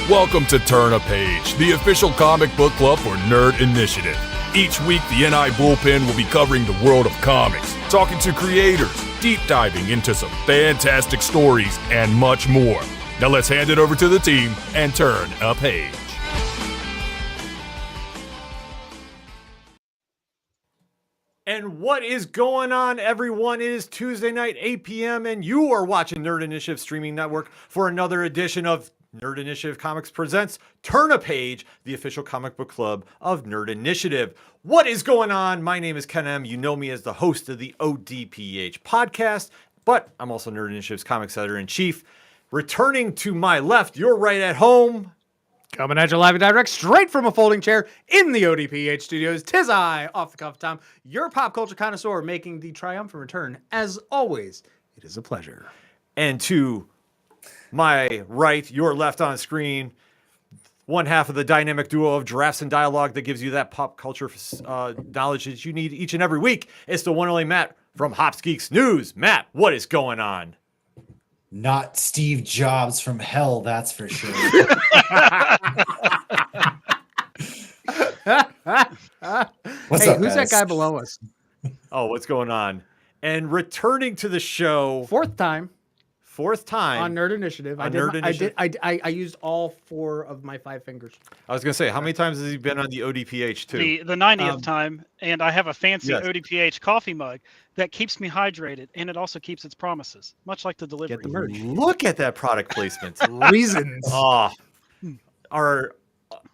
Welcome to Turn a Page, the official comic book club for Nerd Initiative. Each week, the NI Bullpen will be covering the world of comics, talking to creators, deep diving into some fantastic stories, and much more. Now let's hand it over to the team and turn a page. And what is going on, everyone? It is Tuesday night, 8 p.m., and you are watching Nerd Initiative Streaming Network for another edition of Nerd Initiative Comics Presents Turn a Page, the official comic book club of Nerd Initiative. What is going on? My name is Ken M. You know me as the host of the ODPH podcast, but I'm also Nerd Initiative's comics editor-in-chief. Returning to my left, you're right at home. Coming at you live and direct, straight from a folding chair in the ODPH studios. 'Tis I, off the cuff Tom, your pop culture connoisseur, making the triumphant return. As always, it is a pleasure. And to my right, your left on screen, one half of the dynamic duo of Drafts and Dialogue that gives you that pop culture knowledge that you need each and every week. It's the one and only Matt from Hops Geeks News. Matt, what is going on? Not Steve Jobs from hell, that's for sure. What's up, who's guys? that guy below us? Oh, what's going on? And returning to the show, Fourth time on Nerd Initiative. I used all 4 of my 5 fingers. I was gonna say, how many times has he been on the ODPH too? The 90th time, and I have a fancy Yes. ODPH coffee mug that keeps me hydrated, and it also keeps its promises, much like the delivery. Get the merch. Look at that product placement. Reasons. Our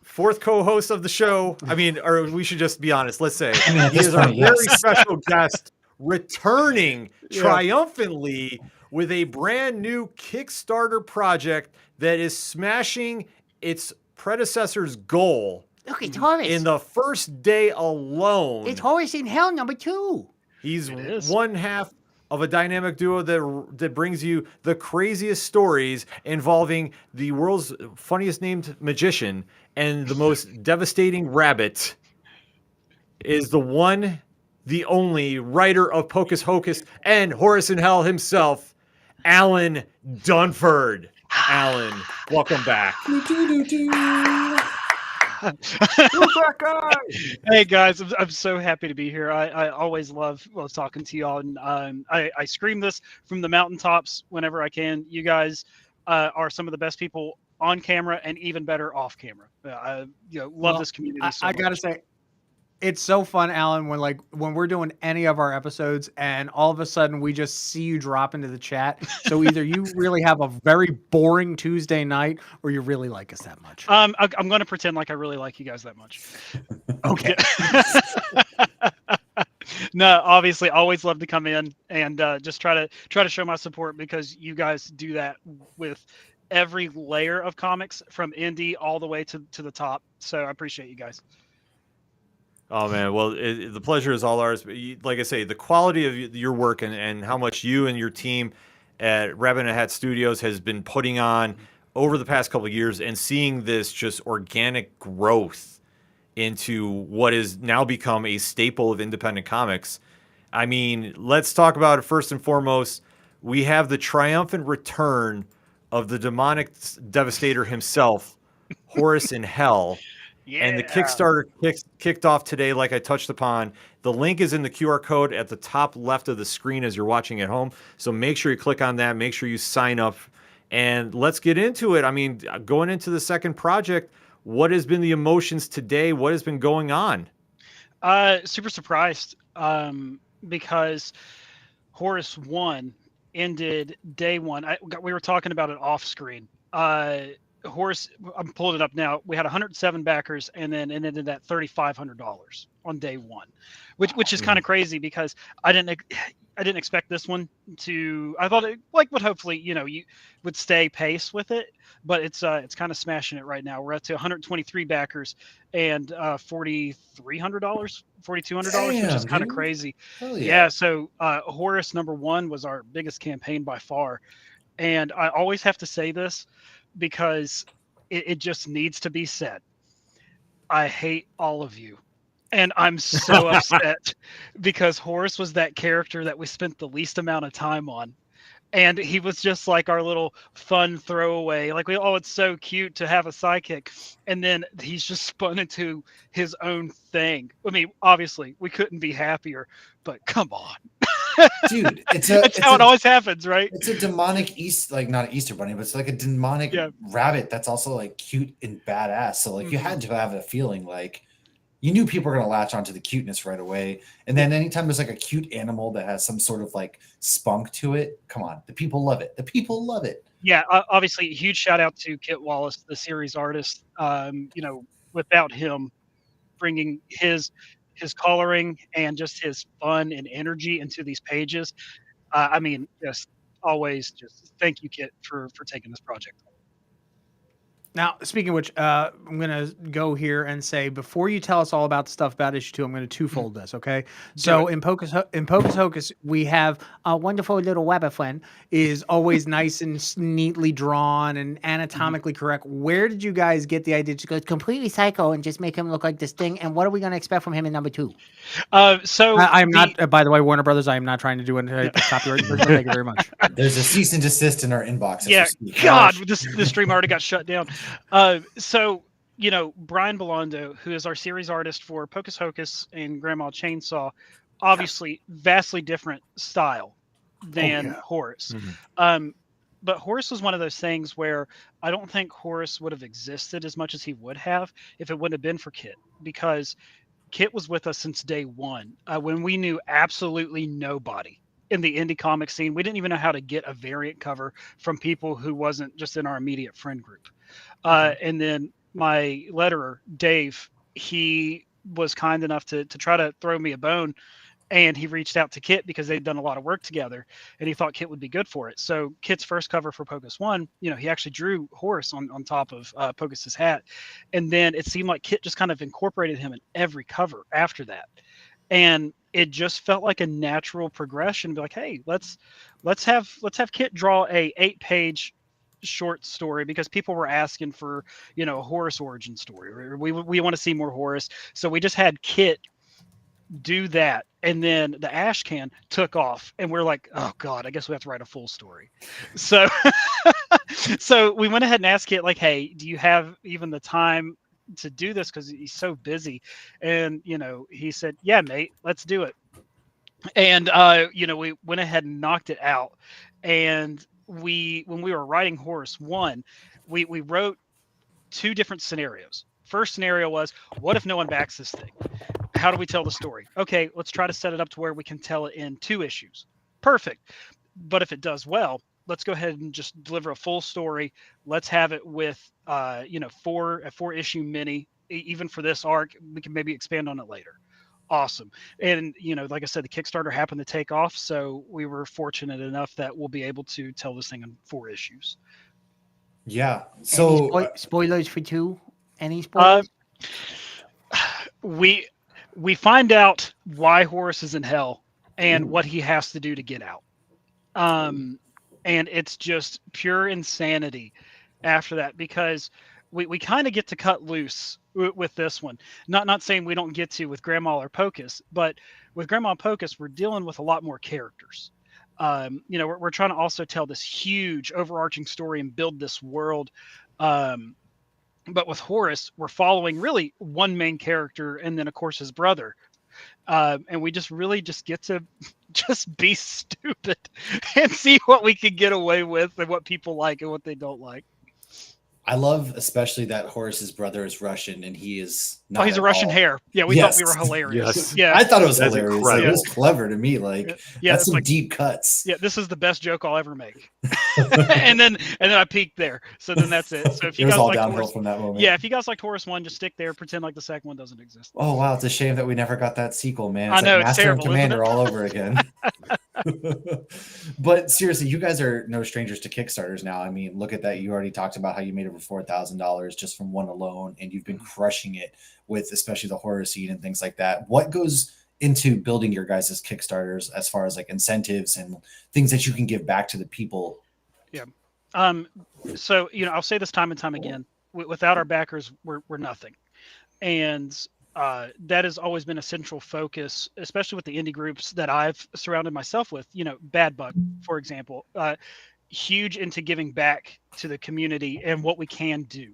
fourth co-host of the show. I mean, or we should just be honest. Let's say at he this is our point, yes. very special guest, returning triumphantly with a brand new Kickstarter project that is smashing its predecessor's goal. Look, it's Horus. In the first day alone. It's Horus in Hell #2. He's It is. one half of a dynamic duo that brings you the craziest stories involving the world's funniest named magician and the most devastating rabbit. Is the one, the only writer of Pocus Hocus and Horus in Hell himself, Allen Dunford. Allen, welcome back. Hey guys, I'm so happy to be here. I always love talking to y'all, and I scream this from the mountaintops whenever I can. You guys are some of the best people on camera and even better off camera. I love this community. So I gotta much. say, it's so fun, Alan, when we're doing any of our episodes and all of a sudden we just see you drop into the chat. So either you really have a very boring Tuesday night or you really like us that much. I'm going to pretend like I really like you guys that much. Okay. No, obviously, always love to come in and just try to show my support, because you guys do that with every layer of comics from indie all the way to the top. So I appreciate you guys. Oh man, well, the pleasure is all ours. Like I say, the quality of your work and how much you and your team at Rabbit in a Hat Studios has been putting on over the past couple of years, and seeing this just organic growth into what has now become a staple of independent comics. I mean, let's talk about it first and foremost. We have the triumphant return of the demonic devastator himself, Horus in Hell. Yeah. And the Kickstarter kicked off today, like I touched upon. The link is in the QR code at the top left of the screen as you're watching at home. So make sure you click on that. Make sure you sign up. And let's get into it. I mean, going into the second project, what has been the emotions today? What has been going on? Super surprised because Horus 1 ended day 1. We were talking about it off screen. Horus, I'm pulling it up now. We had 107 backers, and then it ended at $3,500 on day 1, which is kind of crazy, because I didn't expect this one to. I thought it would hopefully you would stay pace with it, but it's kind of smashing it right now. We're up to 123 backers and $4,300, $4,200, which is kind of crazy. Yeah. So Horus #1 was our biggest campaign by far, and I always have to say this, because it just needs to be said. I hate all of you. And I'm so upset, because Horus was that character that we spent the least amount of time on. And he was just like our little fun throwaway. Like it's so cute to have a sidekick. And then he's just spun into his own thing. I mean, obviously we couldn't be happier, but come on. Dude, That's how it always happens, right? It's a demonic like not an Easter bunny, but it's like a demonic rabbit that's also like cute and badass. So like you had to have a feeling like you knew people were going to latch onto the cuteness right away. And then anytime there's like a cute animal that has some sort of like spunk to it, come on, the people love it. The people love it. Yeah, obviously, huge shout out to Kit Wallace, the series artist. Without him bringing his coloring and just his fun and energy into these pages, I mean, just always just thank you, Kit, for taking this project on. Now, speaking of which, I'm going to go here and say, before you tell us all about the stuff about issue 2, I'm going to twofold this, okay? So in Pocus Hocus, we have a wonderful little Webber friend, is always nice and neatly drawn and anatomically correct. Where did you guys get the idea to go completely psycho and just make him look like this thing? And what are we going to expect from him in number 2? I'm not, by the way, Warner Brothers, I am not trying to do any copyright. Thank you very much. There's a cease and desist in our inbox. Yeah, God, this stream already got shut down. Brian Belondo, who is our series artist for Pocus Hocus and Grandma Chainsaw, obviously vastly different style than Horus. But Horus was one of those things where I don't think Horus would have existed as much as he would have if it wouldn't have been for Kit, because Kit was with us since day one, when we knew absolutely nobody in the indie comic scene. We didn't even know how to get a variant cover from people who wasn't just in our immediate friend group. And then my letterer, Dave, he was kind enough to try to throw me a bone, and he reached out to Kit because they'd done a lot of work together, and he thought Kit would be good for it. So Kit's first cover for Pocus 1, he actually drew Horus on top of Pocus's hat. And then it seemed like Kit just kind of incorporated him in every cover after that. And it just felt like a natural progression to be like, hey, let's have Kit draw a 8-page short story, because people were asking for a Horus origin story. We want to see more Horus, so we just had Kit do that, and then the ash can took off, and we're like, oh God, I guess we have to write a full story. So so we went ahead and asked Kit, like, hey, do you have even the time to do this, because he's so busy? And he said, yeah, mate, let's do it. And we went ahead and knocked it out. And when we were writing Horus 1, we wrote 2 different scenarios. First scenario was, what if no one backs this thing? How do we tell the story? Okay, let's try to set it up to where we can tell it in 2 issues. Perfect. But if it does well, let's go ahead and just deliver a full story. Let's have it with a 4-issue mini. Even for this arc, we can maybe expand on it later. Awesome. And like I said, the Kickstarter happened to take off, so we were fortunate enough that we'll be able to tell this thing in 4 issues. Yeah. So any spoilers for 2? Any spoilers? We find out why Horus is in hell and what he has to do to get out. And it's just pure insanity after that, because we kind of get to cut loose with this one. Not saying we don't get to with Grandma or Pocus, but with Grandma and Pocus, we're dealing with a lot more characters. We're trying to also tell this huge overarching story and build this world. But with Horus, we're following really one main character, and then of course his brother. And we just get to just be stupid and see what we can get away with and what people like and what they don't like. I love especially that Horus's brother is Russian, and he is not. Oh, he's a Russian hair. Yeah, we thought we were hilarious. Yes. Yeah, I thought it was That's hilarious. Like, incredible. it was clever to me. Like, that's some deep cuts. Yeah, this is the best joke I'll ever make. and then I peaked there. So then that's it. So if you It was guys all like downhill Horus, from that moment. yeah, if you guys liked Horus 1, just stick there, pretend like the second one doesn't exist. Oh wow, it's a shame that we never got that sequel, man. I know, like it's Master terrible, and Commander isn't it? all over again. But seriously, you guys are no strangers to Kickstarters now. I mean, look at that. You already talked about how you made over $4,000 just from one alone, and you've been crushing it with especially the horror scene and things like that. What goes into building your guys' Kickstarters as far as like incentives and things that you can give back to the people? Yeah. So I'll say this time and time again: without our backers, we're nothing. And that has always been a central focus, especially with the indie groups that I've surrounded myself with. Bad Bug, for example, huge into giving back to the community and what we can do.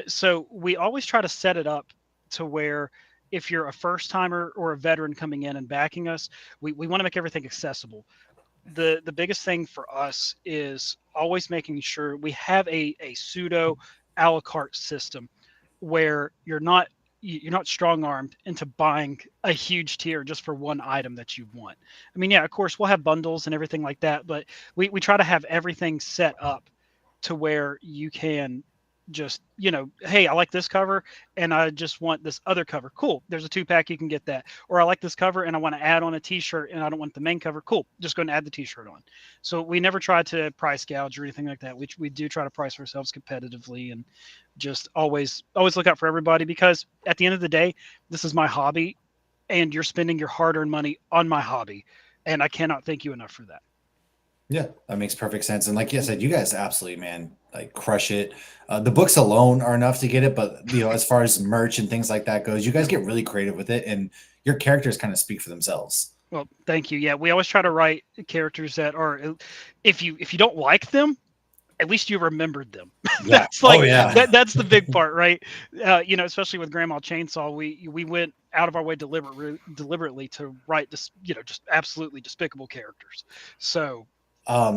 So we always try to set it up to where if you're a first timer or a veteran coming in and backing us, we want to make everything accessible. The biggest thing for us is always making sure we have a pseudo a la carte system where you're not strong armed into buying a huge tier just for one item that you want. I mean, yeah, of course we'll have bundles and everything like that, but we try to have everything set up to where you can just, hey, I like this cover and I just want this other cover. Cool. There's a 2-pack. You can get that. Or I like this cover and I want to add on a t-shirt and I don't want the main cover. Cool. Just go and add the t-shirt on. So we never try to price gouge or anything like that. We do try to price ourselves competitively and just always look out for everybody, because at the end of the day, this is my hobby and you're spending your hard-earned money on my hobby. And I cannot thank you enough for that. Yeah, that makes perfect sense. And like you said, you guys absolutely, man, like crush it. The books alone are enough to get it, but as far as merch and things like that goes, you guys get really creative with it, and your characters kind of speak for themselves. Well, thank you. Yeah, we always try to write characters that are, if you don't like them, at least you remembered them. Yeah. That's like, oh, yeah. that's the big part, right? Especially with Grandma Chainsaw, we went out of our way deliberately to write this, just absolutely despicable characters. So.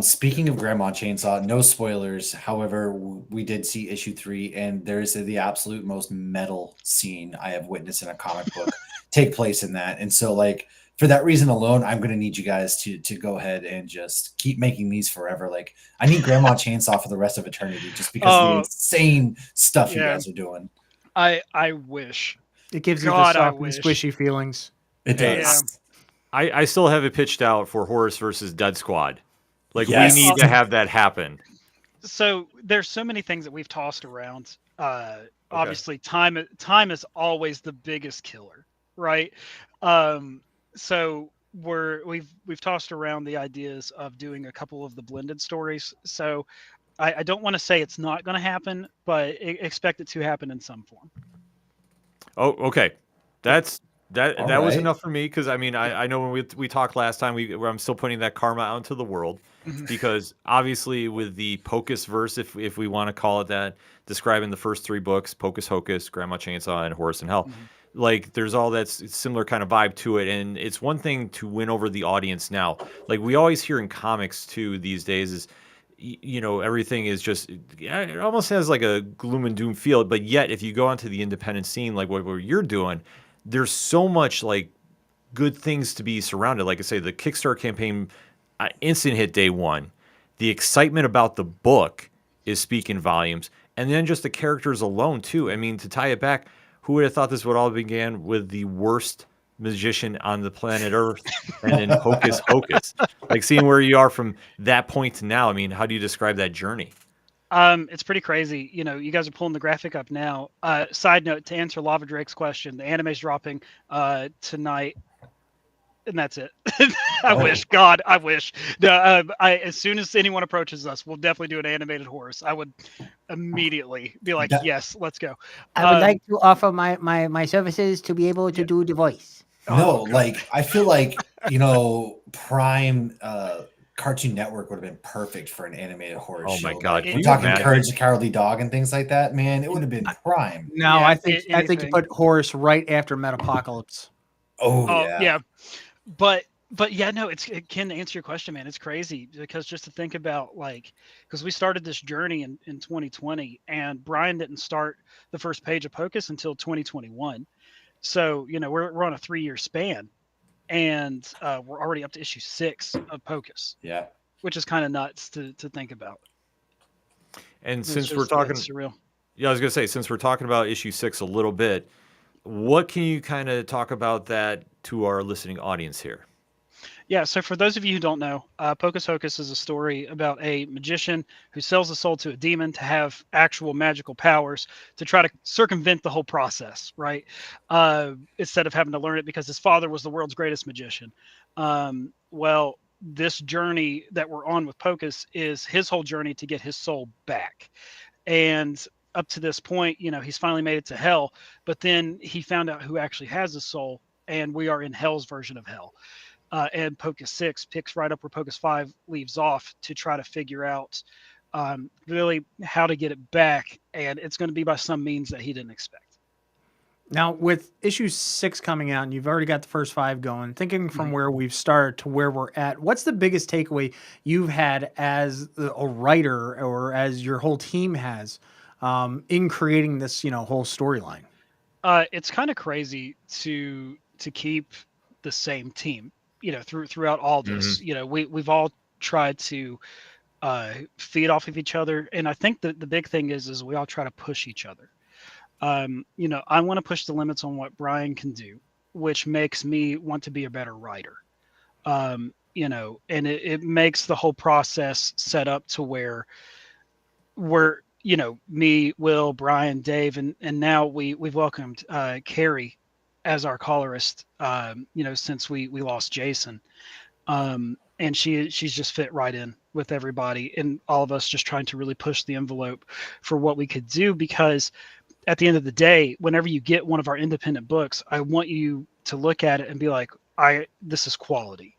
Speaking of Grandma Chainsaw, no spoilers. However, we did see issue 3, and there's the absolute most metal scene I have witnessed in a comic book take place in that. And so, like, for that reason alone, I'm going to need you guys to go ahead and just keep making these forever. Like, I need Grandma Chainsaw for the rest of eternity, just because of the insane stuff you guys are doing. I wish. It gives you the soft and squishy feelings. It does. I still have it pitched out for Horus versus Dead Squad. Like, yes. We need to have that happen. So there's so many things that we've tossed around. Obviously, time is always the biggest killer, right? So we've tossed around the ideas of doing a couple of the blended stories. So I don't want to say it's not going to happen, but expect it to happen in some form. Oh, okay. That right. was enough for me, because I mean, I know when we talked last time, I'm still putting that karma out into the world, because obviously with the Pocus verse, if we want to call it that, describing the first 3 books, Pocus Hocus, Grandma Chainsaw, and Horus in Hell, like there's all that similar kind of vibe to it, and it's one thing to win over the audience now. Like we always hear in comics too these days is, everything is just, it almost has like a gloom and doom feel, but yet if you go onto the independent scene, like what you're doing, there's so much like good things to be surrounded. Like I say, the Kickstarter campaign, instant hit day 1. The excitement about the book is speaking volumes. And then just the characters alone too. I mean, to tie it back, who would have thought this would all began with the worst magician on the planet Earth and in Hocus Hocus? Like seeing where you are from that point to now. I mean, how do you describe that journey? It's pretty crazy. You guys are pulling the graphic up now. Side note, to answer Lava Drake's question, the anime's dropping tonight, and that's it. I wish. No, as soon as anyone approaches us, we'll definitely do an animated Horus. I would immediately be like, yes, let's go. I would like to offer my services to be able to do the voice. Like I feel like Prime Cartoon Network would have been perfect for an animated horror show. Oh my god! We're talking Courage the Cowardly Dog and things like that, man. It would have been prime. No, I think you put Horus right after Metapocalypse. Oh yeah. But yeah, no, Ken, to answer your question, man, it's crazy, because just to think about, because we started this journey in 2020, and Brian didn't start the first page of Pocus until 2021. So we're on a 3-year span. And we're already up to issue 6 of Pocus. Yeah, which is kind of nuts to think about. And since we're talking, surreal. Yeah, I was gonna say, since we're talking about issue 6 a little bit, what can you kind of talk about that to our listening audience here? Yeah, so for those of you who don't know, Pocus Hocus is a story about a magician who sells a soul to a demon to have actual magical powers to try to circumvent the whole process, right? Instead of having to learn it because his father was the world's greatest magician. Well, this journey that we're on with Pocus is his whole journey to get his soul back. And up to this point, he's finally made it to hell, but then he found out who actually has a soul, and we are in hell's version of hell. And Pocus 6 picks right up where Pocus 5 leaves off to try to figure out really how to get it back, and it's going to be by some means that he didn't expect. Now, with issue 6 coming out, and you've already got the first 5 going, thinking from where we've started to where we're at, what's the biggest takeaway you've had as a writer or as your whole team has in creating this, whole storyline? It's kind of crazy to keep the same team, throughout all this. We've all tried to feed off of each other, and I think that the big thing is we all try to push each other. I want to push the limits on what Brian can do, which makes me want to be a better writer. And it makes the whole process set up to where we're, me, Will, Brian, Dave, and now we've welcomed Carrie as our colorist, since we lost Jason. And she's just fit right in with everybody, and all of us just trying to really push the envelope for what we could do, because at the end of the day, whenever you get one of our independent books, I want you to look at it and be like, this is quality.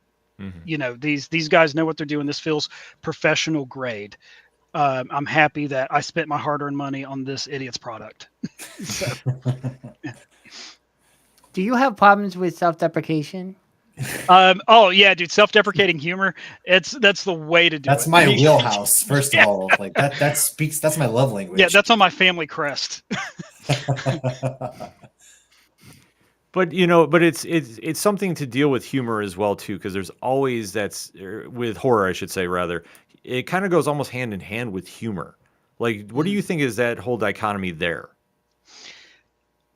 These guys know what they're doing. This feels professional grade. I'm happy that I spent my hard-earned money on this idiot's product. So, yeah. Do you have problems with self-deprecation? Oh yeah, dude, self-deprecating humor. That's the way to do it. That's my wheelhouse. First of all, like that's my love language. Yeah, that's on my family crest. But it's something to deal with humor as well too, because there's always with horror, I should say, rather. It kind of goes almost hand in hand with humor. Like, what do you think is that whole dichotomy there?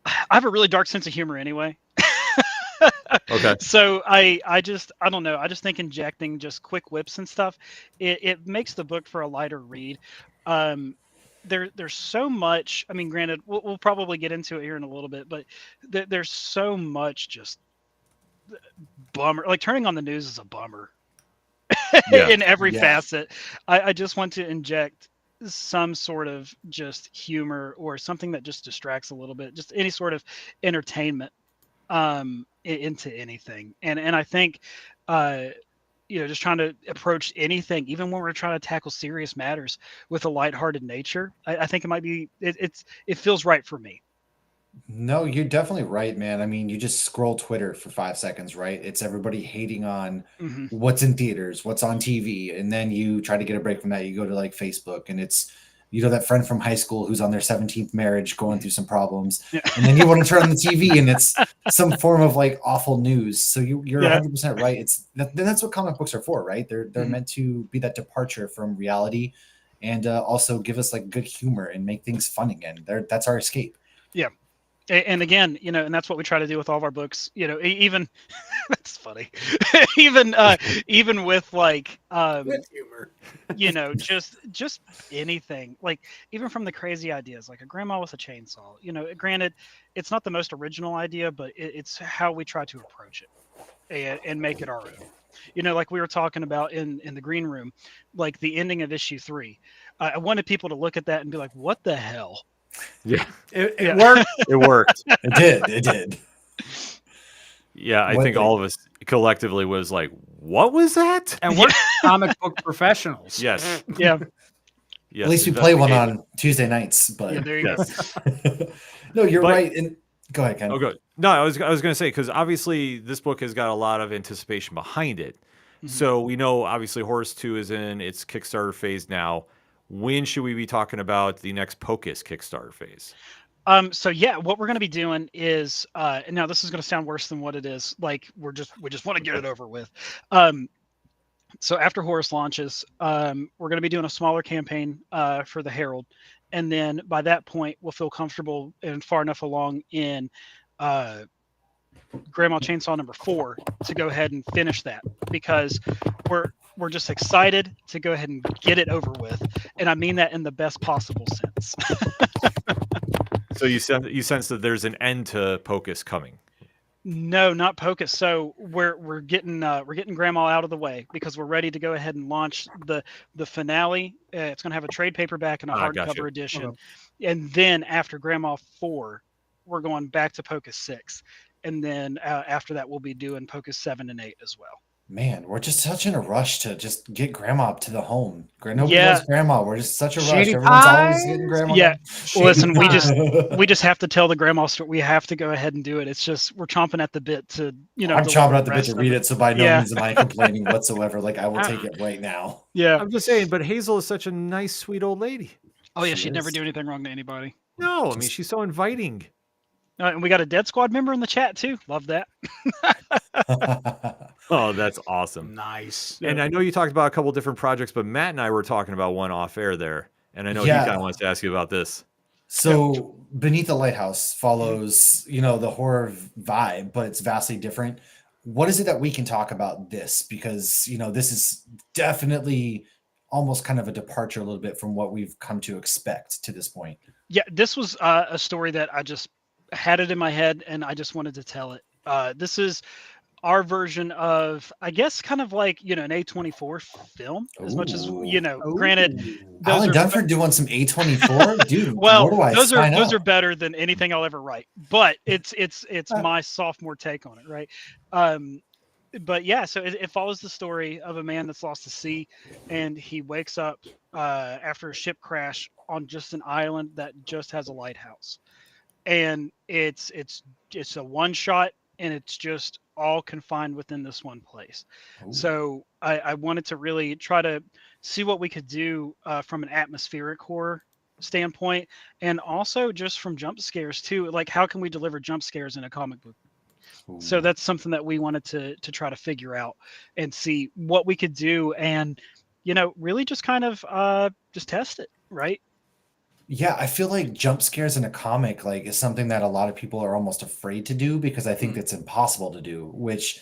I have a really dark sense of humor anyway. Okay. So I don't know. I just think injecting just quick whips and stuff, it makes the book for a lighter read. There's so much. I mean, granted, we'll probably get into it here in a little bit, but there's so much just bummer. Like turning on the news is a bummer in every facet. I just want to inject some sort of just humor or something that just distracts a little bit, just any sort of entertainment into anything. And I think just trying to approach anything, even when we're trying to tackle serious matters, with a lighthearted nature, I think it might be it feels right for me. No, you're definitely right, man. I mean, you just scroll Twitter for 5 seconds, right? It's everybody hating on what's in theaters, what's on TV, and then you try to get a break from that. You go to like Facebook, and it's that friend from high school who's on their 17th marriage going through some problems, and then you want to turn on the TV, and it's some form of like awful news. So you're 100% right. That's what comic books are for, right? They're meant to be that departure from reality, and also give us like good humor and make things fun again. That's our escape. Yeah. And again, and that's what we try to do with all of our books, even that's funny, even with like, with humor, just anything, like even from the crazy ideas, like a grandma with a chainsaw, granted, it's not the most original idea, but it's how we try to approach it and make it our own. Like we were talking about in the green room, like the ending of issue 3, I wanted people to look at that and be like, what the hell? Yeah, it worked. It worked. It did. Yeah, I think all of us collectively was like, "What was that?" And we're comic book professionals. Yes. Yeah. Yes. At least we play one on Tuesday nights. But there you go. No, you're right. And go ahead, Ken. Oh, good. No, I was going to say, because obviously this book has got a lot of anticipation behind it. So we know obviously Horus 2 is in its Kickstarter phase now. When should we be talking about the next Pocus Kickstarter phase? So yeah, what we're going to be doing is, and now this is going to sound worse than what it is. Like we just want to get it over with. So after Horus launches, we're going to be doing a smaller campaign for the Herald, and then by that point, we'll feel comfortable and far enough along in Grandma Chainsaw number 4 to go ahead and finish that, because we're just excited to go ahead and get it over with, and I mean that in the best possible sense. So you sense that there's an end to Pocus coming? No, not Pocus. So we're getting Grandma out of the way, because we're ready to go ahead and launch the finale. It's going to have a trade paperback and a hardcover edition, and then after Grandma 4, we're going back to Pocus 6, and then after that we'll be doing Pocus 7 and 8 as well. Man, we're just such in a rush to just get Grandma up to the home. Nobody loves Grandma. We're just such a rush. Shady Everyone's always pies? getting Grandma. Yeah. Shady Listen, pies. we just have to tell the Grandma story. We have to go ahead and do it. It's just we're chomping at the bit to I'm chomping at the bit rest to of read it. it, so by no Yeah. means am I complaining whatsoever. Like I will take it right now. Yeah. I'm just saying, but Hazel is such a nice, sweet old lady. Oh yeah, She she'd never is. do anything wrong to anybody. No, I mean she's so inviting. And we got a Dead Squad member in the chat too. Love that. Oh, that's awesome. Nice. And I know you talked about a couple different projects, but Matt and I were talking about one off air there, and I know he Yeah. kind of wants to ask you about this. So Beneath the Lighthouse follows, the horror vibe, but it's vastly different. What is it that we can talk about this? Because, this is definitely almost kind of a departure a little bit from what we've come to expect to this point. Yeah, this was a story that I just had it in my head and I just wanted to tell it. This is our version of, I guess, kind of like, an A24 film, as much as, granted, those Alan are Dunford doing some A24? Dude, well, where do I those sign are up? better than anything I'll ever write, but it's my sophomore take on it. Right. But yeah, so it follows the story of a man that's lost at sea, and he wakes up after a ship crash on just an island that just has a lighthouse, and it's a one shot, and it's just all confined within this one place. Ooh. So I wanted to really try to see what we could do from an atmospheric horror standpoint, and also just from jump scares too. Like, how can we deliver jump scares in a comic book? So Ooh. that's something that we wanted to try to figure out and see what we could do, and really just kind of just test it, right? Yeah, I feel like jump scares in a comic is something that a lot of people are almost afraid to do because I think it's impossible to do, which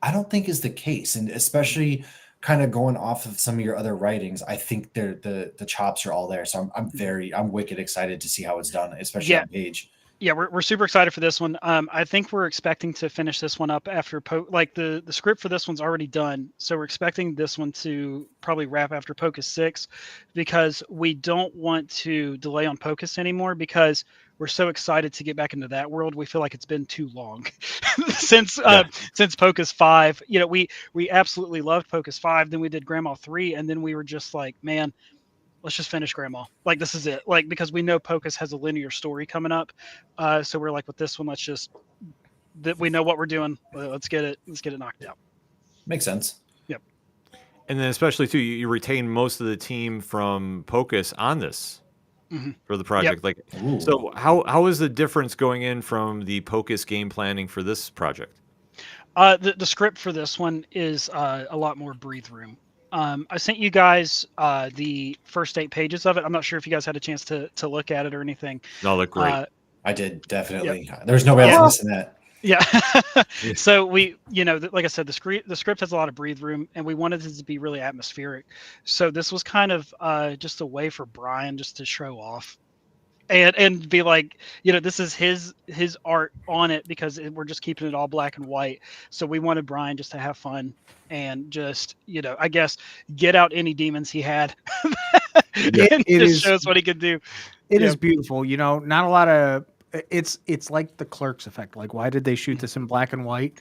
I don't think is the case. And especially kind of going off of some of your other writings, I think the chops are all there. So I'm wicked excited to see how it's done, especially on page. Yeah, we're super excited for this one. I think we're expecting to finish this one up after the script for this one's already done. So we're expecting this one to probably wrap after Pocus 6, because we don't want to delay on Pocus anymore, because we're so excited to get back into that world. We feel like it's been too long since Pocus 5. We absolutely loved Pocus 5. Then we did Grandma 3, and then we were just like, man, let's just finish Grandma. Like, this is it. Like, because we know Pocus has a linear story coming up. So we're like, with this one, let's just, we know what we're doing. Let's get it knocked out. Makes sense. Yep. And then especially too, you retain most of the team from Pocus on this for the project. Yep. Like, so how is the difference going in from the Pocus game planning for this project? The script for this one is a lot more breathe room. I sent you guys the first 8 pages of it. I'm not sure if you guys had a chance to look at it or anything. No, look great. I did, definitely. There's no way I was missing that. Yeah. So we, like I said, the script has a lot of breathe room, and we wanted it to be really atmospheric. So this was kind of just a way for Brian just to show off and be like, this is his art on it, because we're just keeping it all black and white. So we wanted Brian just to have fun and just, I guess, get out any demons he had. And just show us what he could do. It is beautiful. Not a lot of, it's like the Clerks effect. Like, why did they shoot this in black and white?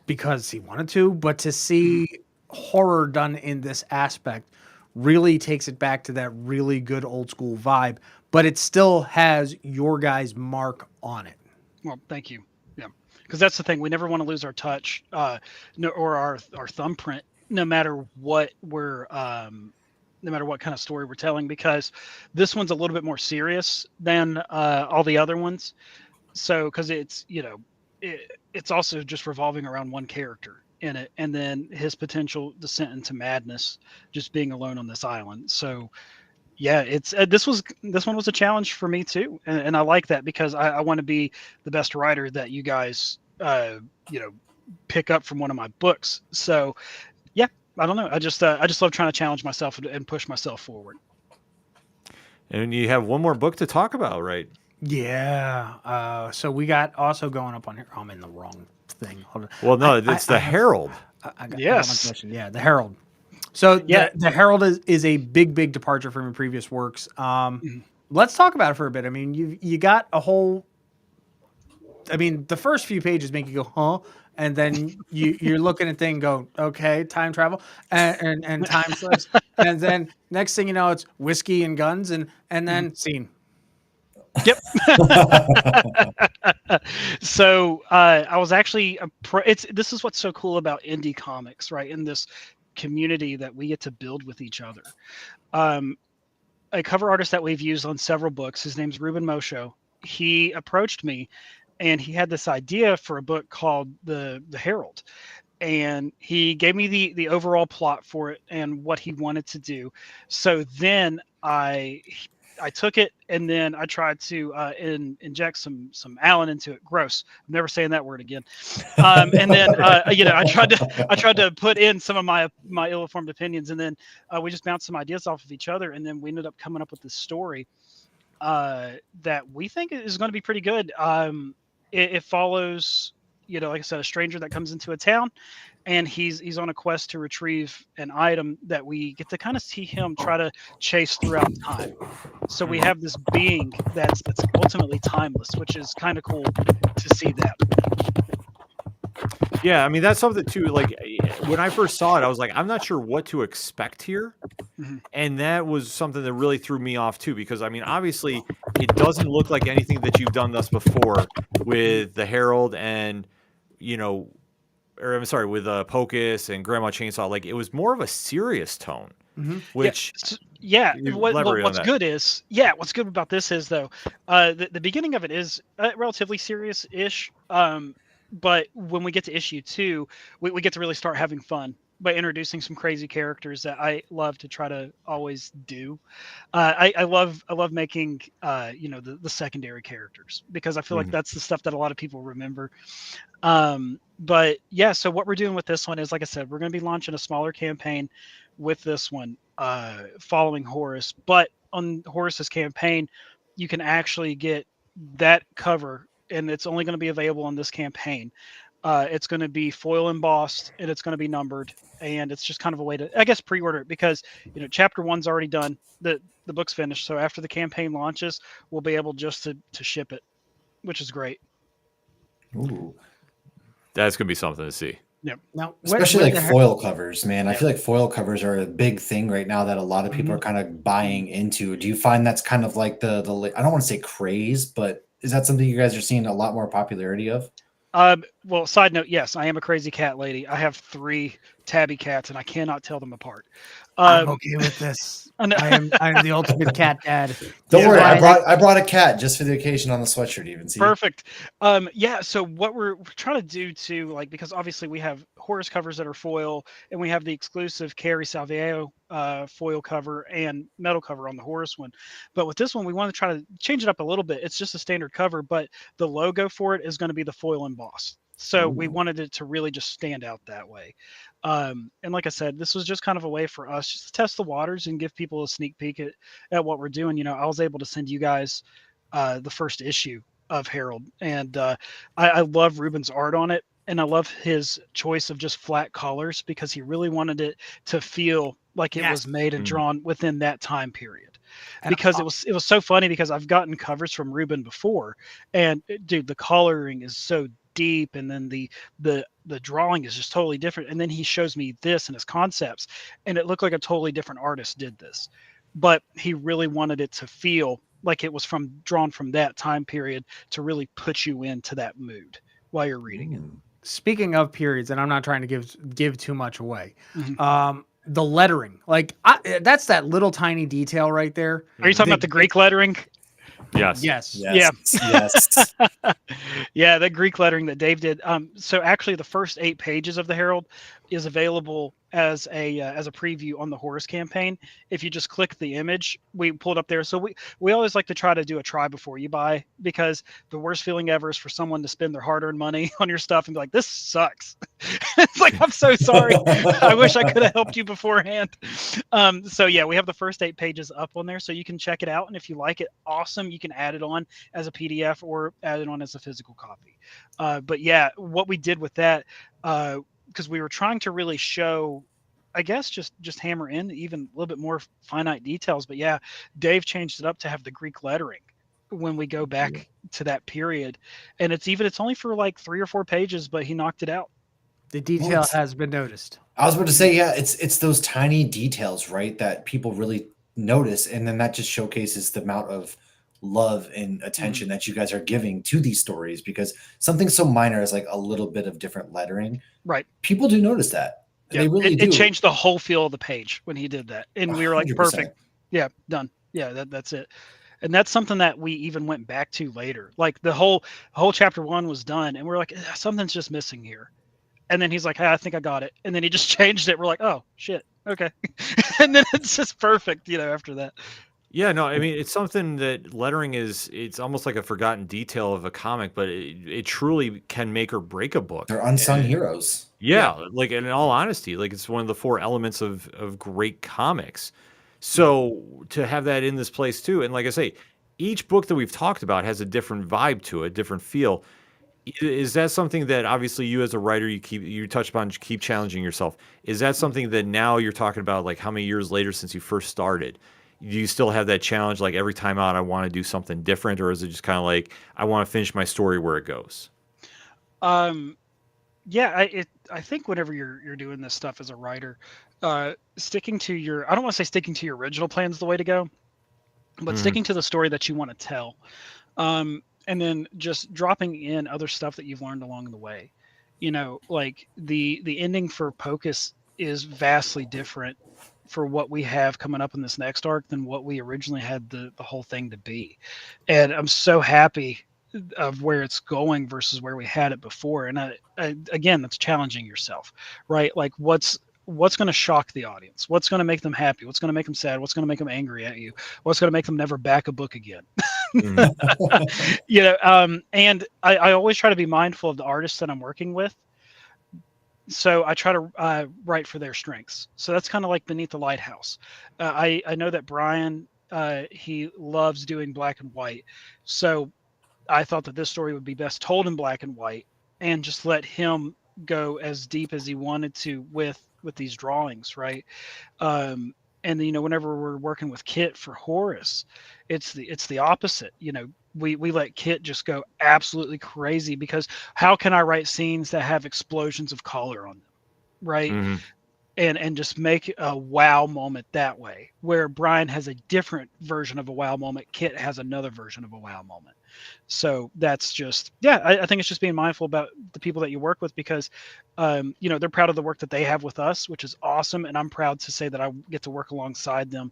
Because he wanted to, but to see horror done in this aspect really takes it back to that really good old school vibe, but it still has your guys' mark on it. Well, thank you. Yeah, because that's the thing. We never want to lose our touch, or our thumbprint, no matter what no matter what kind of story we're telling, because this one's a little bit more serious than all the other ones. So, because it's it's also just revolving around one character in it, and then his potential descent into madness, just being alone on this island. So yeah, it's this one was a challenge for me too, and I like that, because I want to be the best writer that you guys pick up from one of my books. So yeah, I don't know, I just love trying to challenge myself and push myself forward. And you have one more book to talk about, right? Yeah. So we got also going up on here. I'm in the wrong thing. Hold on. Well, no, it's the Herald. I got my question. Yeah, the Herald. So Yeah. the Herald is a big departure from your previous works. Let's talk about it for a bit. I mean, you got a whole. I mean, the first few pages make you go, huh? And then you're looking at thing, go, okay, time travel and time slips, and then next thing you know, it's whiskey and guns, and then scene. Yep. So I was actually this is what's so cool about indie comics, right? In this community that we get to build with each other. A cover artist that we've used on several books, his name's Ruben Mosho. He approached me and he had this idea for a book called the Herald. And he gave me the overall plot for it and what he wanted to do. So then I took it and then I tried to inject some Allen into it. Gross. I'm never saying that word again. And then I tried to put in some of my ill-informed opinions, and then we just bounced some ideas off of each other, and then we ended up coming up with this story that we think is going to be pretty good. It follows, like I said, a stranger that comes into a town, and he's on a quest to retrieve an item that we get to kind of see him try to chase throughout time. So we have this being that's ultimately timeless, which is kind of cool to see that. Yeah, I mean, that's something too. Like when I first saw it, I was like, I'm not sure what to expect here. And that was something that really threw me off too, because I mean, obviously it doesn't look like anything that you've done thus before with the Herald and, or I'm sorry, with Pocus and Grandma Chainsaw. Like it was more of a serious tone, which what's good about this is though, the beginning of it is relatively serious-ish. But when we get to issue 2, we get to really start having fun by introducing some crazy characters that I love to try to always do. I love making the secondary characters, because I feel like that's the stuff that a lot of people remember. But yeah, so what we're doing with this one is, like I said, we're going to be launching a smaller campaign with this one, following Horus. But on Horus's campaign, you can actually get that cover, and it's only going to be available on this campaign. It's going to be foil embossed, and it's going to be numbered, and it's just kind of a way to, I guess, pre-order it, because chapter 1's already done, the book's finished. So after the campaign launches, we'll be able just to ship it, which is great. Ooh. That's gonna be something to see. Yep. Now, especially like foil covers, man. I feel like foil covers are a big thing right now that a lot of people are kind of buying into. Do you find that's kind of like the I don't want to say craze, but is that something you guys are seeing a lot more popularity of? Well, side note, yes, I am a crazy cat lady. I have 3 tabby cats, and I cannot tell them apart. I'm okay with this. I am the ultimate cat dad. Don't worry, I brought a cat just for the occasion on the sweatshirt. Even see. Perfect. Yeah. So what we're trying to do too, like, because obviously we have Horus covers that are foil, and we have the exclusive Carrie Salveo foil cover and metal cover on the Horus one. But with this one, we want to try to change it up a little bit. It's just a standard cover, but the logo for it is going to be the foil emboss. So we wanted it to really just stand out that way. And like I said, this was just kind of a way for us just to test the waters and give people a sneak peek at what we're doing. I was able to send you guys the first issue of Herald, and I love Ruben's art on it, and I love his choice of just flat colors, because he really wanted it to feel like it was made and drawn within that time period. And because it was so funny, because I've gotten covers from Ruben before, and dude, the coloring is so deep, and then the drawing is just totally different, and then he shows me this and his concepts, and it looked like a totally different artist did this, but he really wanted it to feel like it was drawn from that time period, to really put you into that mood while you're reading it. Speaking of periods, and I'm not trying to give too much away, the lettering, like that's that little tiny detail right there. Are you talking about the Greek lettering? Yes. Yeah. Yeah, the Greek lettering that Dave did. So actually, the first 8 pages of the Herald is available as a preview on the Horus campaign. If you just click the image, we pulled up there. So we always like to try to do a try before you buy, because the worst feeling ever is for someone to spend their hard-earned money on your stuff and be like, this sucks. It's like, I'm so sorry. I wish I could have helped you beforehand. So yeah, we have the first 8 pages up on there, so you can check it out. And if you like it, awesome. You can add it on as a PDF or add it on as a physical copy. But yeah, what we did with that, because we were trying to really show, I guess just hammer in even a little bit more finite details. But yeah, Dave changed it up to have the Greek lettering when we go back to that period, and it's only for like 3 or 4 pages, but he knocked it out. The detail has been noticed. I was about to say, yeah, it's those tiny details, right, that people really notice, and then that just showcases the amount of love and attention that you guys are giving to these stories, because something so minor as like a little bit of different lettering, Right. people do notice that. Yeah, they really do. It changed the whole feel of the page when he did that, and we were like, 100%. perfect. Yeah, done. Yeah, that's it. And that's something that we even went back to later. Like the whole chapter 1 was done, and we're like, something's just missing here. And then he's like, hey, I think I got it. And then he just changed it. We're like, oh shit, okay. And then it's just perfect, after that. Yeah, no, I mean, it's something that lettering it's almost like a forgotten detail of a comic, but it truly can make or break a book. They're unsung heroes. Yeah, like in all honesty, like it's one of the 4 elements of great comics. So to have that in this place too, and like I say, each book that we've talked about has a different vibe to it, different feel. Is that something that obviously you as a writer you touch upon, keep challenging yourself? Is that something that now you're talking about, like how many years later since you first started? Do you still have that challenge, like every time out I want to do something different, or is it just kind of like I want to finish my story where it goes? Yeah, I think whenever you're doing this stuff as a writer, sticking to I don't want to say sticking to your original plan is the way to go, but sticking to the story that you want to tell. And then just dropping in other stuff that you've learned along the way. Like the ending for Pocus is vastly different for what we have coming up in this next arc than what we originally had the whole thing to be. And I'm so happy of where it's going versus where we had it before. And again, that's challenging yourself, right? Like what's going to shock the audience? What's going to make them happy? What's going to make them sad? What's going to make them angry at you? What's going to make them never back a book again? And I always try to be mindful of the artists that I'm working with. So I try to write for their strengths. So that's kind of like Beneath the Lighthouse. I know that Brian, he loves doing black and white. So I thought that this story would be best told in black and white and just let him go as deep as he wanted to with these drawings, right? And whenever we're working with Kit for Horus, it's the opposite. We let Kit just go absolutely crazy, because how can I write scenes that have explosions of color on them, right? And just make a wow moment that way, where Brian has a different version of a wow moment, Kit has another version of a wow moment. So that's just, I think it's just being mindful about the people that you work with, because they're proud of the work that they have with us, which is awesome, and I'm proud to say that I get to work alongside them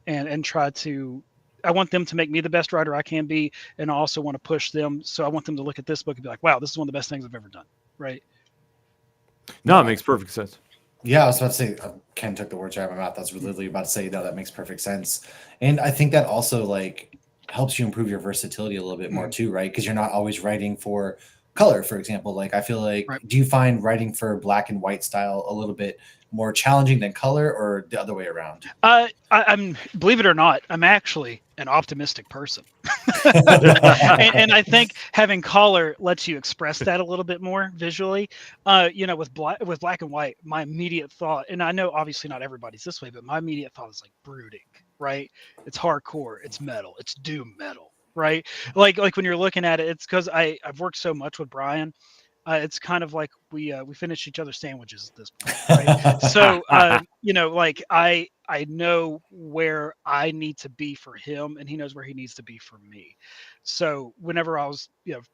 and try to, I want them to make me the best writer I can be, and I also want to push them. So I want them to look at this book and be like, wow, this is one of the best things I've ever done, right? No, it makes perfect sense. Yeah, I was about to say, Ken took the words right out of my mouth. I was literally about to say, no, that makes perfect sense. And I think that also like helps you improve your versatility a little bit more too, right? Because you're not always writing for color, for example. Like I feel like, do you find writing for black and white style a little bit more challenging than color, or the other way around? I'm, believe it or not, I'm actually an optimistic person. and I think having color lets you express that a little bit more visually. With black and white, my immediate thought, and I know obviously not everybody's this way, but my immediate thought is like brooding, right? It's hardcore, it's metal, it's doom metal, right? Like when you're looking at it, it's because I've worked so much with Brian. It's kind of like we finish each other's sandwiches at this point, right? So I know where I need to be for him, and he knows where he needs to be for me. So whenever I was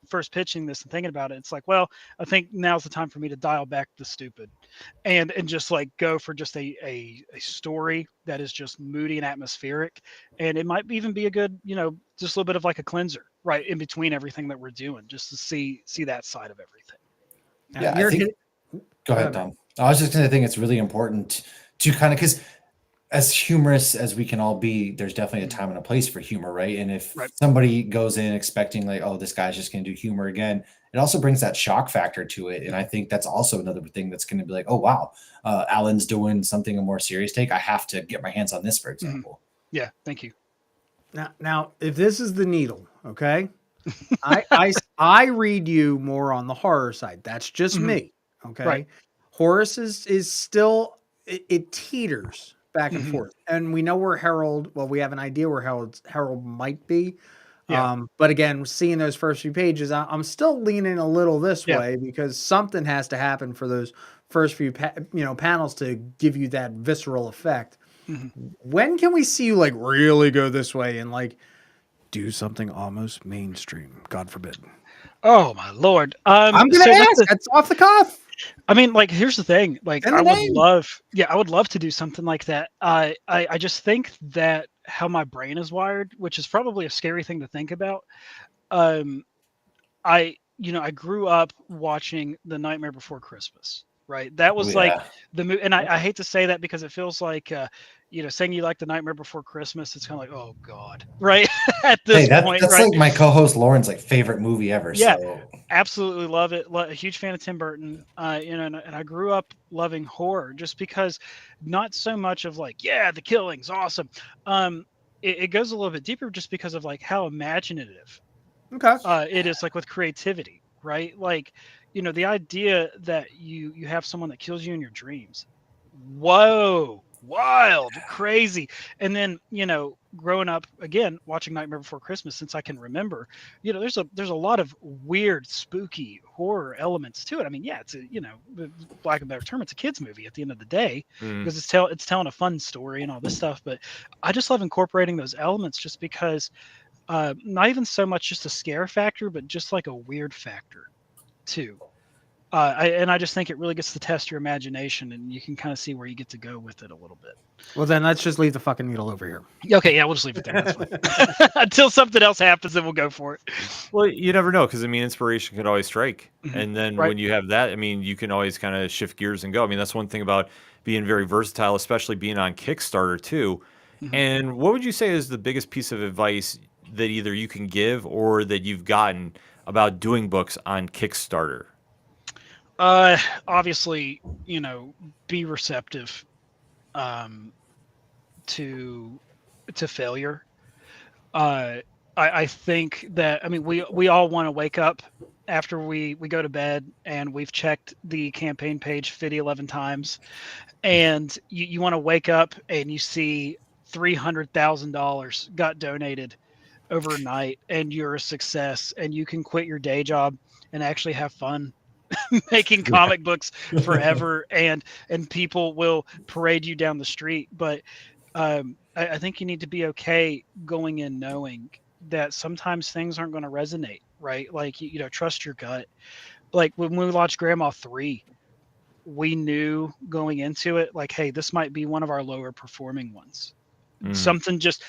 first pitching this and thinking about it, it's like, well, I think now's the time for me to dial back the stupid and just like go for just a story that is just moody and atmospheric, and it might even be a good just a little bit of like a cleanser right in between everything that we're doing, just to see that side of everything. Yeah, I think, go ahead, Tom. I was just going to think it's really important to kind of, because as humorous as we can all be, there's definitely a time and a place for humor, right? And if somebody goes in expecting like, oh, this guy's just going to do humor again, it also brings that shock factor to it. And I think that's also another thing that's going to be like, oh, wow, Allen's doing something a more serious take. I have to get my hands on this, for example. Yeah, thank you. Now, if this is the needle, okay, I read you more on the horror side. That's just me. Okay. Horus is still it teeters back and forth, and we know where Harold. Well, we have an idea where Harold might be. Yeah. But again, seeing those first few pages, I'm still leaning a little this Yeah. way because something has to happen for those first few panels to give you that visceral effect. When can we see you like really go this way and like do something almost mainstream? God forbid. Oh my lord. I'm gonna ask. That's off the cuff. I mean, like, here's the thing. Like, In the I would name. I would love to do something like that. I just think that how my brain is wired, which is probably a scary thing to think about. Um, I grew up watching The Nightmare Before Christmas, right? That was like Yeah. the movie, and I hate to say that because it feels like saying you like The Nightmare Before Christmas, it's kind of like, oh god, right? At Hey, this point, that's right? like my co-host Lauren's like favorite movie ever. Yeah. So Absolutely love it. A huge fan of Tim Burton. And I grew up loving horror just because, not so much of like, yeah, the killing's awesome. It goes a little bit deeper just because of like how imaginative Okay. it is, like with creativity, right? Like, the idea that you have someone that kills you in your dreams. Whoa, wild, crazy. And then, growing up again, watching Nightmare Before Christmas since I can remember, there's a lot of weird, spooky horror elements to it. I mean, yeah, it's lack of a better term, it's a kid's movie at the end of the day because it's telling a fun story and all this stuff. But I just love incorporating those elements just because not even so much just a scare factor, but just like a weird factor too. I just think it really gets to test your imagination, and you can kind of see where you get to go with it a little bit. Well, then let's just leave the fucking needle over here. Okay, yeah, we'll just leave it there. That's fine. Until something else happens, then we'll go for it. Well, you never know because inspiration can always strike, and then Right. when you have that, you can always kind of shift gears and go. That's one thing about being very versatile, especially being on Kickstarter too. And what would you say is the biggest piece of advice that either you can give or that you've gotten about doing books on Kickstarter? Obviously, be receptive to failure. I think that we all want to wake up after we go to bed and we've checked the campaign page 11 times, and you want to wake up and you see $300,000 got donated overnight and you're a success and you can quit your day job and actually have fun making comic books forever, and people will parade you down the street. But I think you need to be okay going in knowing that sometimes things aren't going to resonate, right? Like, trust your gut. Like when we launched Grandma 3, we knew going into it, like, hey, this might be one of our lower performing ones. Something just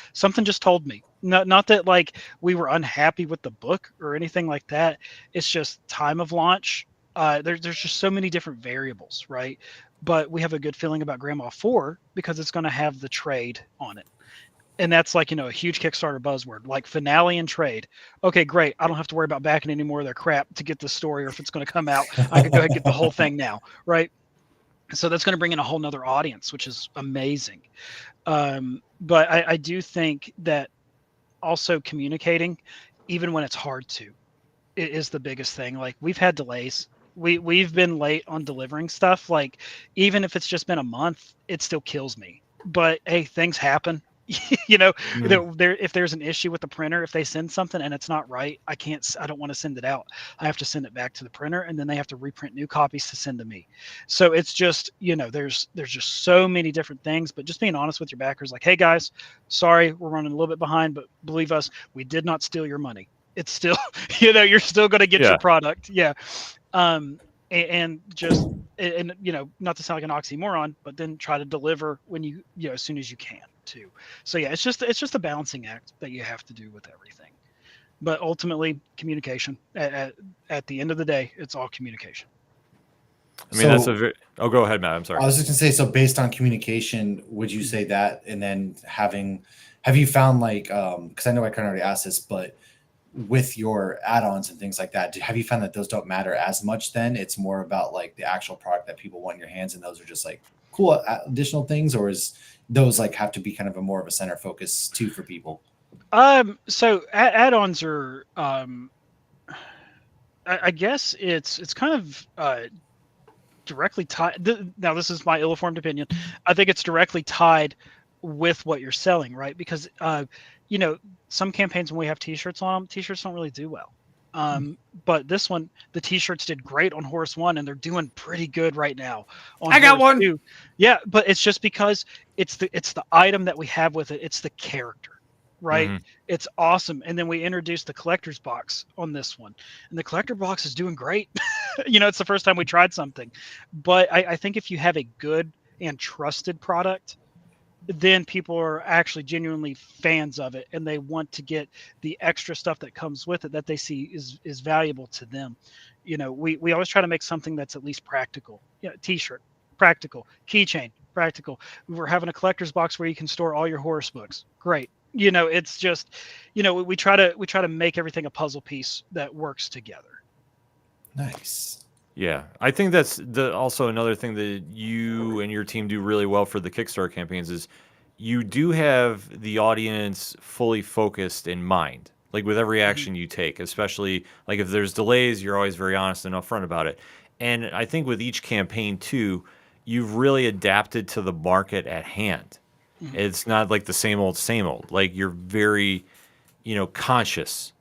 told me. Not that like we were unhappy with the book or anything like that. It's just time of launch. There's just so many different variables, right? But we have a good feeling about Grandma 4 because it's going to have the trade on it. And that's like, a huge Kickstarter buzzword, like finale and trade. Okay, great. I don't have to worry about backing any more of their crap to get the story, or if it's going to come out, I could go ahead and get the whole thing now, right? So that's going to bring in a whole nother audience, which is amazing. But I do think that also communicating, even when it's hard to, it is the biggest thing. Like, we've had delays. We've been late on delivering stuff. Like, even if it's just been a month, it still kills me. But hey, things happen. If there's an issue with the printer, if they send something and it's not right, I don't want to send it out. I have to send it back to the printer, and then they have to reprint new copies to send to me. So it's just, there's just so many different things. But just being honest with your backers, like, hey guys, sorry, we're running a little bit behind, but believe us, we did not steal your money. It's still, you're still going to get your product. Yeah. And not to sound like an oxymoron, but then try to deliver when you as soon as you can too. So yeah, it's just a balancing act that you have to do with everything. But ultimately, communication. At the end of the day, it's all communication. That's a very... Oh, go ahead, Matt. I'm sorry. I was just gonna say, so based on communication, would you say that, and then have you found like, because I know I kind of already asked this, but with your add-ons and things like that, have you found that those don't matter as much then? It's more about like the actual product that people want in your hands, and those are just like cool additional things, or is those like have to be kind of a more of a center focus too for people? So add-ons are, I guess it's kind of directly tied. Now, this is my ill-informed opinion. I think it's directly tied with what you're selling, right? Because some campaigns when we have T-shirts on them, T-shirts don't really do well. But this one, the T-shirts did great on Horus 1, and they're doing pretty good right now on I got Horus one. 2. Yeah, but it's just because it's the item that we have with it. It's the character, right? Mhm. It's awesome. And then we introduced the collector's box on this one, and the collector box is doing great. It's the first time we tried something, but I think if you have a good and trusted product, then people are actually genuinely fans of it, and they want to get the extra stuff that comes with it that they see is valuable to them. We always try to make something that's at least practical. T-shirt, practical. Keychain, practical. We're having a collector's box where you can store all your Horus books. Great. It's just, we try to make everything a puzzle piece that works together. Nice. Yeah, I think that's also another thing that you and your team do really well for the Kickstarter campaigns is you do have the audience fully focused in mind, like with every action you take, especially like if there's delays, you're always very honest and upfront about it. And I think with each campaign too, you've really adapted to the market at hand. It's not like the same old, same old. Like you're very, conscious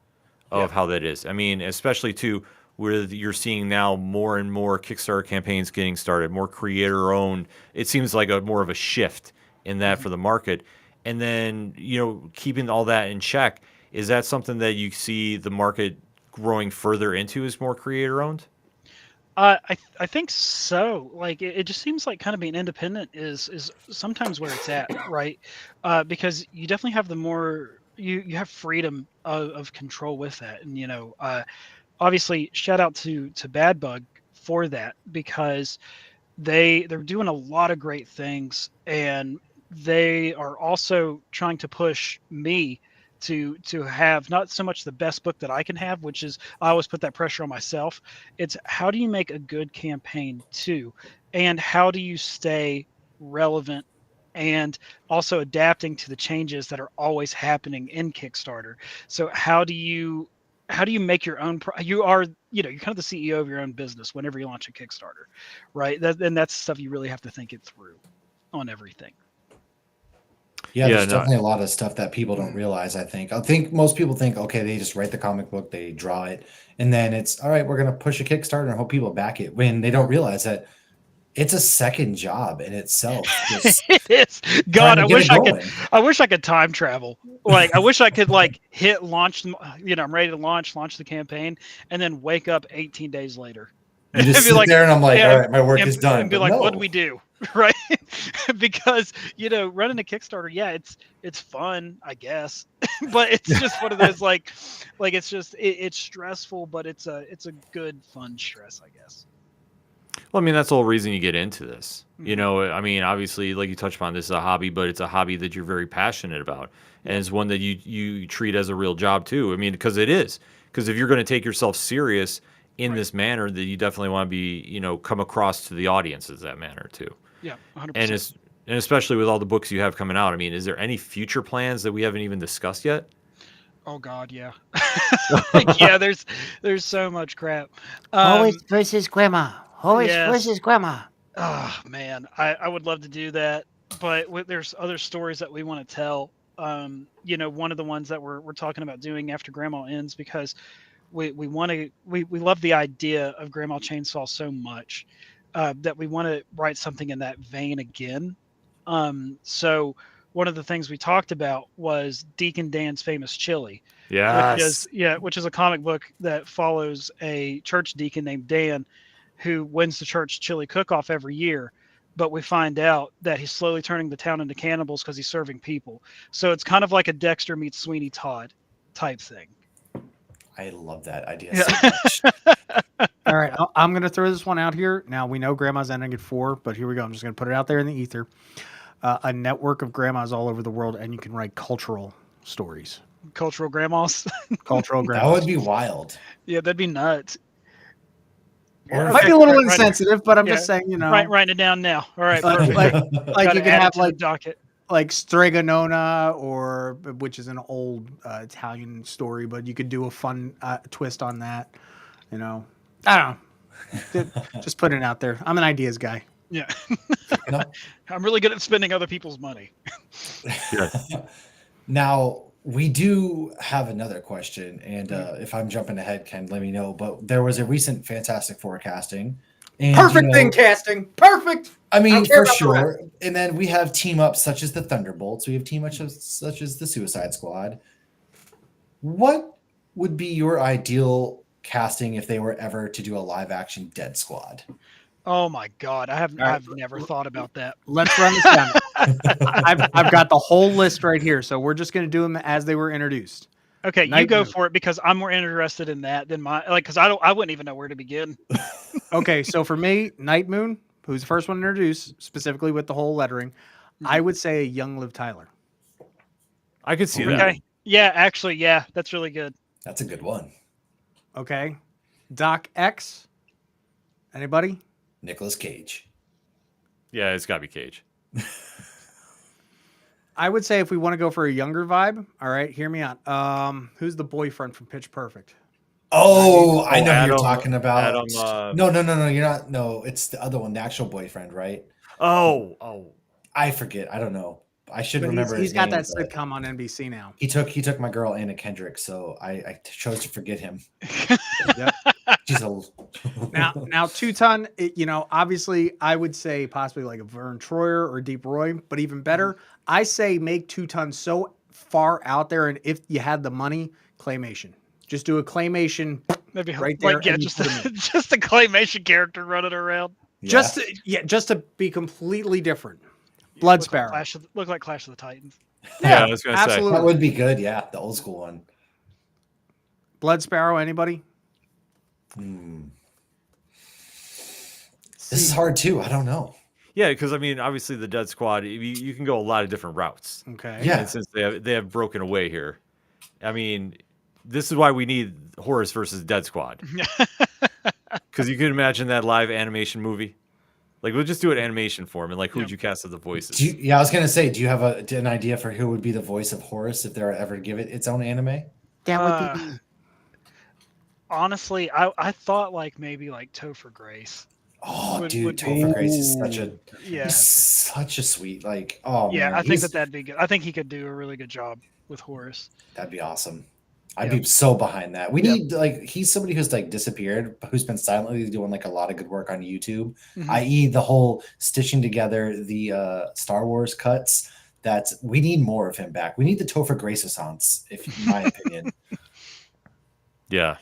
of how that is. I mean, especially too, where you're seeing now more and more Kickstarter campaigns getting started, more creator-owned. It seems like more of a shift in that for the market. And then, keeping all that in check, is that something that you see the market growing further into is more creator-owned? I think so. Like it just seems like kind of being independent is sometimes where it's at, right? Because you definitely have the more you have freedom of control with that, and obviously shout out to Bad Bug for that, because they're doing a lot of great things, and they are also trying to push me to have not so much the best book that I can have, which is I always put that pressure on myself. It's how do you make a good campaign too, and how do you stay relevant and also adapting to the changes that are always happening in Kickstarter. So how do you make your own you are you're kind of the CEO of your own business whenever you launch a Kickstarter, right? And that's stuff you really have to think it through on everything. Yeah, there's definitely a lot of stuff that people don't realize, I think most people think, okay, they just write the comic book, they draw it, and then it's, all right, we're going to push a Kickstarter and hope people back it, when they don't realize that it's a second job in itself. It is. God, I wish I could time travel. Like, I wish I could hit launch, I'm ready to launch the campaign, and then wake up 18 days later. You just sit there and I'm like, all right, my work is done. And be like, what do we do? Right? Because, running a Kickstarter, yeah, it's fun, I guess. But it's just one of those it's stressful, but it's a good fun stress, I guess. Well, I mean, that's the whole reason you get into this. I mean, obviously, like you touched upon, this is a hobby, but it's a hobby that you're very passionate about. And it's one that you treat as a real job too. I mean, because it is. Because if you're going to take yourself serious in this manner, that you definitely want to be, come across to the audiences that manner too. Yeah, 100%. And especially with all the books you have coming out. I mean, is there any future plans that we haven't even discussed yet? Oh God, yeah. Yeah, there's so much crap. Horus versus Grandma. Horus versus Grandma. Oh man, I would love to do that, but there's other stories that we want to tell. One of the ones that we're talking about doing after Grandma ends, because we love the idea of Grandma Chainsaw so much that we want to write something in that vein again. So one of the things we talked about was Deacon Dan's Famous Chili. Yes. Which is a comic book that follows a church deacon named Dan, who wins the church chili cook-off every year. But we find out that he's slowly turning the town into cannibals because he's serving people. So it's kind of like a Dexter meets Sweeney Todd type thing. I love that idea so much. All right, I'm going to throw this one out here. Now, we know Grandma's ending at 4, but here we go. I'm just going to put it out there in the ether. A network of grandmas all over the world, and you can write cultural stories. Cultural grandmas? Cultural grandmas. That would be wild. Yeah, that'd be nuts. It might be a little insensitive, but I'm just saying, Writing it down now. All right, perfect. Like you can have docket. Like Stregonona, which is an old Italian story, but you could do a fun twist on that. I don't know. Just putting it out there. I'm an ideas guy. Yeah. No. I'm really good at spending other people's money. Yes. Now, we do have another question, and if I'm jumping ahead, Ken, let me know. But there was a recent Fantastic Four casting. And, Perfect thing casting. Perfect. I mean, care for about the sure. And then we have team ups such as the Thunderbolts. We have team ups such as the Suicide Squad. What would be your ideal casting if they were ever to do a live action Dead Squad? Oh my God, I've right. never thought about that. Let's run this down. I've got the whole list right here, so we're just going to do them as they were introduced. Okay, you Night go Moon. for it because I'm more interested in that than because I wouldn't even know where to begin. Okay, so for me, Night Moon, who's the first one introduced, specifically with the whole lettering, I would say a young Liv Tyler. I could see that. Okay, yeah, actually, yeah, that's really good. That's a good one. Okay, Doc X. Anybody? Nicolas Cage. Yeah, it's got to be Cage. I would say if we want to go for a younger vibe, all right, hear me out. Who's the boyfriend from Pitch Perfect? Oh, I know who Adam- you're talking about. Adam, No, you're not. No, it's the other one, the actual boyfriend, right? Oh. I forget. I don't know. I should But remember. he's his got name, that but sitcom on NBC now. He took my girl Anna Kendrick, so I chose to forget him. Yep. She's a Now, Two-Ton, obviously I would say possibly like a Vern Troyer or Deep Roy, but even better, I say make Two-Ton so far out there, and if you had the money, claymation. Just do a claymation Maybe right there. like yeah, and just put him in. just a claymation character running around. yeah. Just to be completely different. Blood Sparrow. Look like Clash of the Titans. Yeah, I was going to say. absolutely. That would be good. Yeah, the old school one. Blood Sparrow, anybody? This is hard too. I don't know. Yeah, because I mean, obviously the Dead Squad, you can go a lot of different routes. Okay. Yeah. And since they have broken away here, I mean, this is why we need Horus versus Dead Squad. Because you can imagine that live animation movie. Like, we'll just do an animation form, and like, who would you cast as the voices? I was gonna say, do you have an idea for who would be the voice of Horus if they were ever to give it its own anime? That would be me. Honestly, I thought like maybe like Topher Grace. Oh, Would dude, be- Topher Grace is Yeah. he's such a sweet, like, oh Yeah, man, I think that'd be good. I think he could do a really good job with Horus. that'd be awesome. I'd be so behind that. We need like he's somebody who's like disappeared, but who's been silently doing like a lot of good work on YouTube, i.e. the whole stitching together the Star Wars cuts. We need more of him back. We need the Topher Grace Renaissance, in my opinion. Yeah,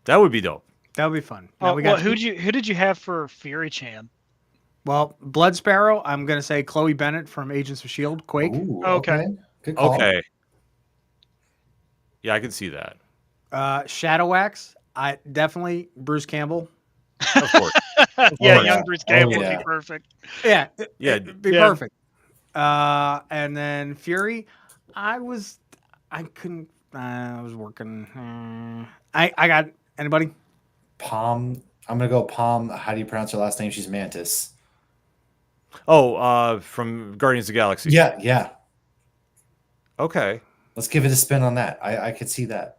that would be dope. That would be fun. Now Who did you have for Fury Chan? Well, Blood Sparrow, I'm going to say Chloe Bennett from Agents of S.H.I.E.L.D., Quake. Ooh, Okay. Good call. Okay. Yeah, I can see that. Shadow Axe, I definitely Bruce Campbell. Of course. Yeah, yeah. young Bruce Campbell would yeah. be perfect. Yeah. Yeah. It'd be Yeah. perfect. And then Fury, I was working. I got anybody? Palm. I'm gonna go Palm. How do you pronounce her last name? She's Mantis. Oh, from Guardians of the Galaxy. Yeah. Okay. Let's give it a spin on that. I could see that.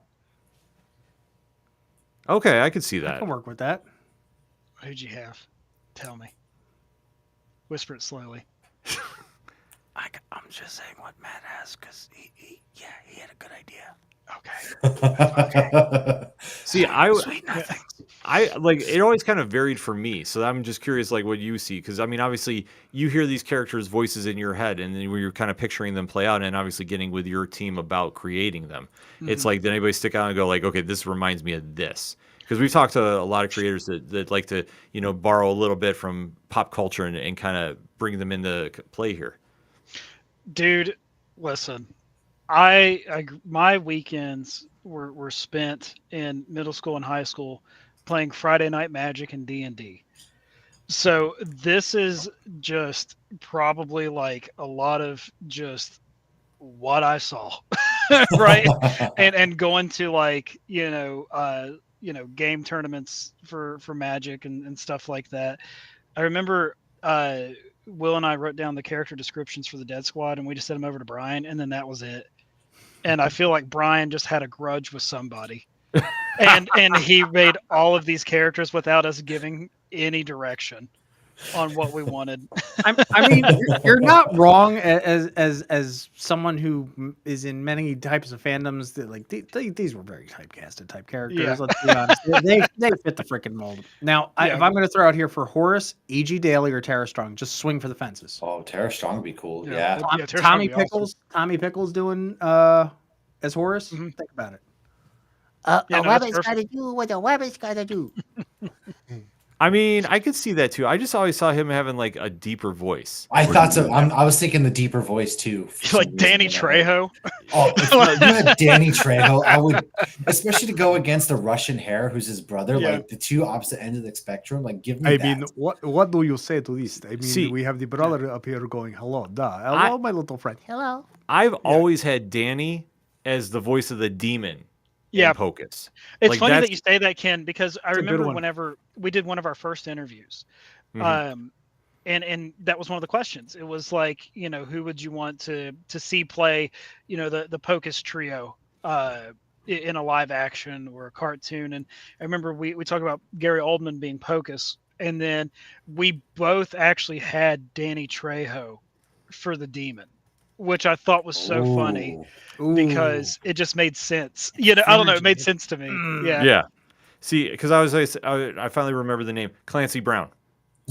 Okay, I could see I that. can work with that. Who'd you have? Tell me. Whisper it slowly. I'm just saying what Matt has because he had a good idea. Okay. See, I nothing. like it always kind of varied for me. So I'm just curious, like what you see, because I mean, obviously you hear these characters' voices in your head, and then when you're kind of picturing them play out, and obviously getting with your team about creating them, it's like, did anybody stick out and go like, okay, this reminds me of this? Because we've talked to a lot of creators that like to borrow a little bit from pop culture and kind of bring them into play here. Dude, listen. My weekends were spent in middle school and high school playing Friday Night Magic and D&D. So this is just probably like a lot of just what I saw, right? and going to like game tournaments for Magic and stuff like that. I remember Will and I wrote down the character descriptions for the Dead Squad, and we just sent them over to Brian, and then that was it. And I feel like Brian just had a grudge with somebody and he made all of these characters without us giving any direction on what we wanted. I mean, you're not wrong as someone who is in many types of fandoms. That like these were very typecasted type characters. Yeah. Let's be honest, they fit the freaking mold. Now, Yeah. if I'm going to throw out here for Horus, E.G. Daly or Tara Strong, just swing for the fences. Oh, Tara Strong would be cool. Yeah. Yeah. Yeah, Tara Tommy Strong would be Pickles, Tommy Pickles doing as Horus. Mhm. Think about it. Yeah, a no, that's rabbit's perfect. got to do what a rabbit's got to do. I mean, I could see that too. I just always saw him having like a deeper voice. I thought so. I was thinking the deeper voice too. for some Like reason, Danny but I- Trejo. Oh, if you had Danny Trejo, I would, especially to go against the Russian hair, who's his brother, Yeah. like the two opposite ends of the spectrum. Like, give me that. what do you say to this? I mean, See- we have the brother up here going, "Hello, hello, my little friend." Hello. I've always had Danny as the voice of the demon Yeah. in Pocus. It's Like, funny that that's- you say that, Ken, because I It's a good remember one. whenever we did one of our first interviews, Mhm. and that was one of the questions. It was like, who would you want to see play, the Pocus trio in a live action or a cartoon? And I remember we talked about Gary Oldman being Pocus, and then we both actually had Danny Trejo for the demon, which I thought was so funny because it just made sense. I don't know, it made sense to me. Yeah. Yeah. See, because I finally remember the name Clancy Brown.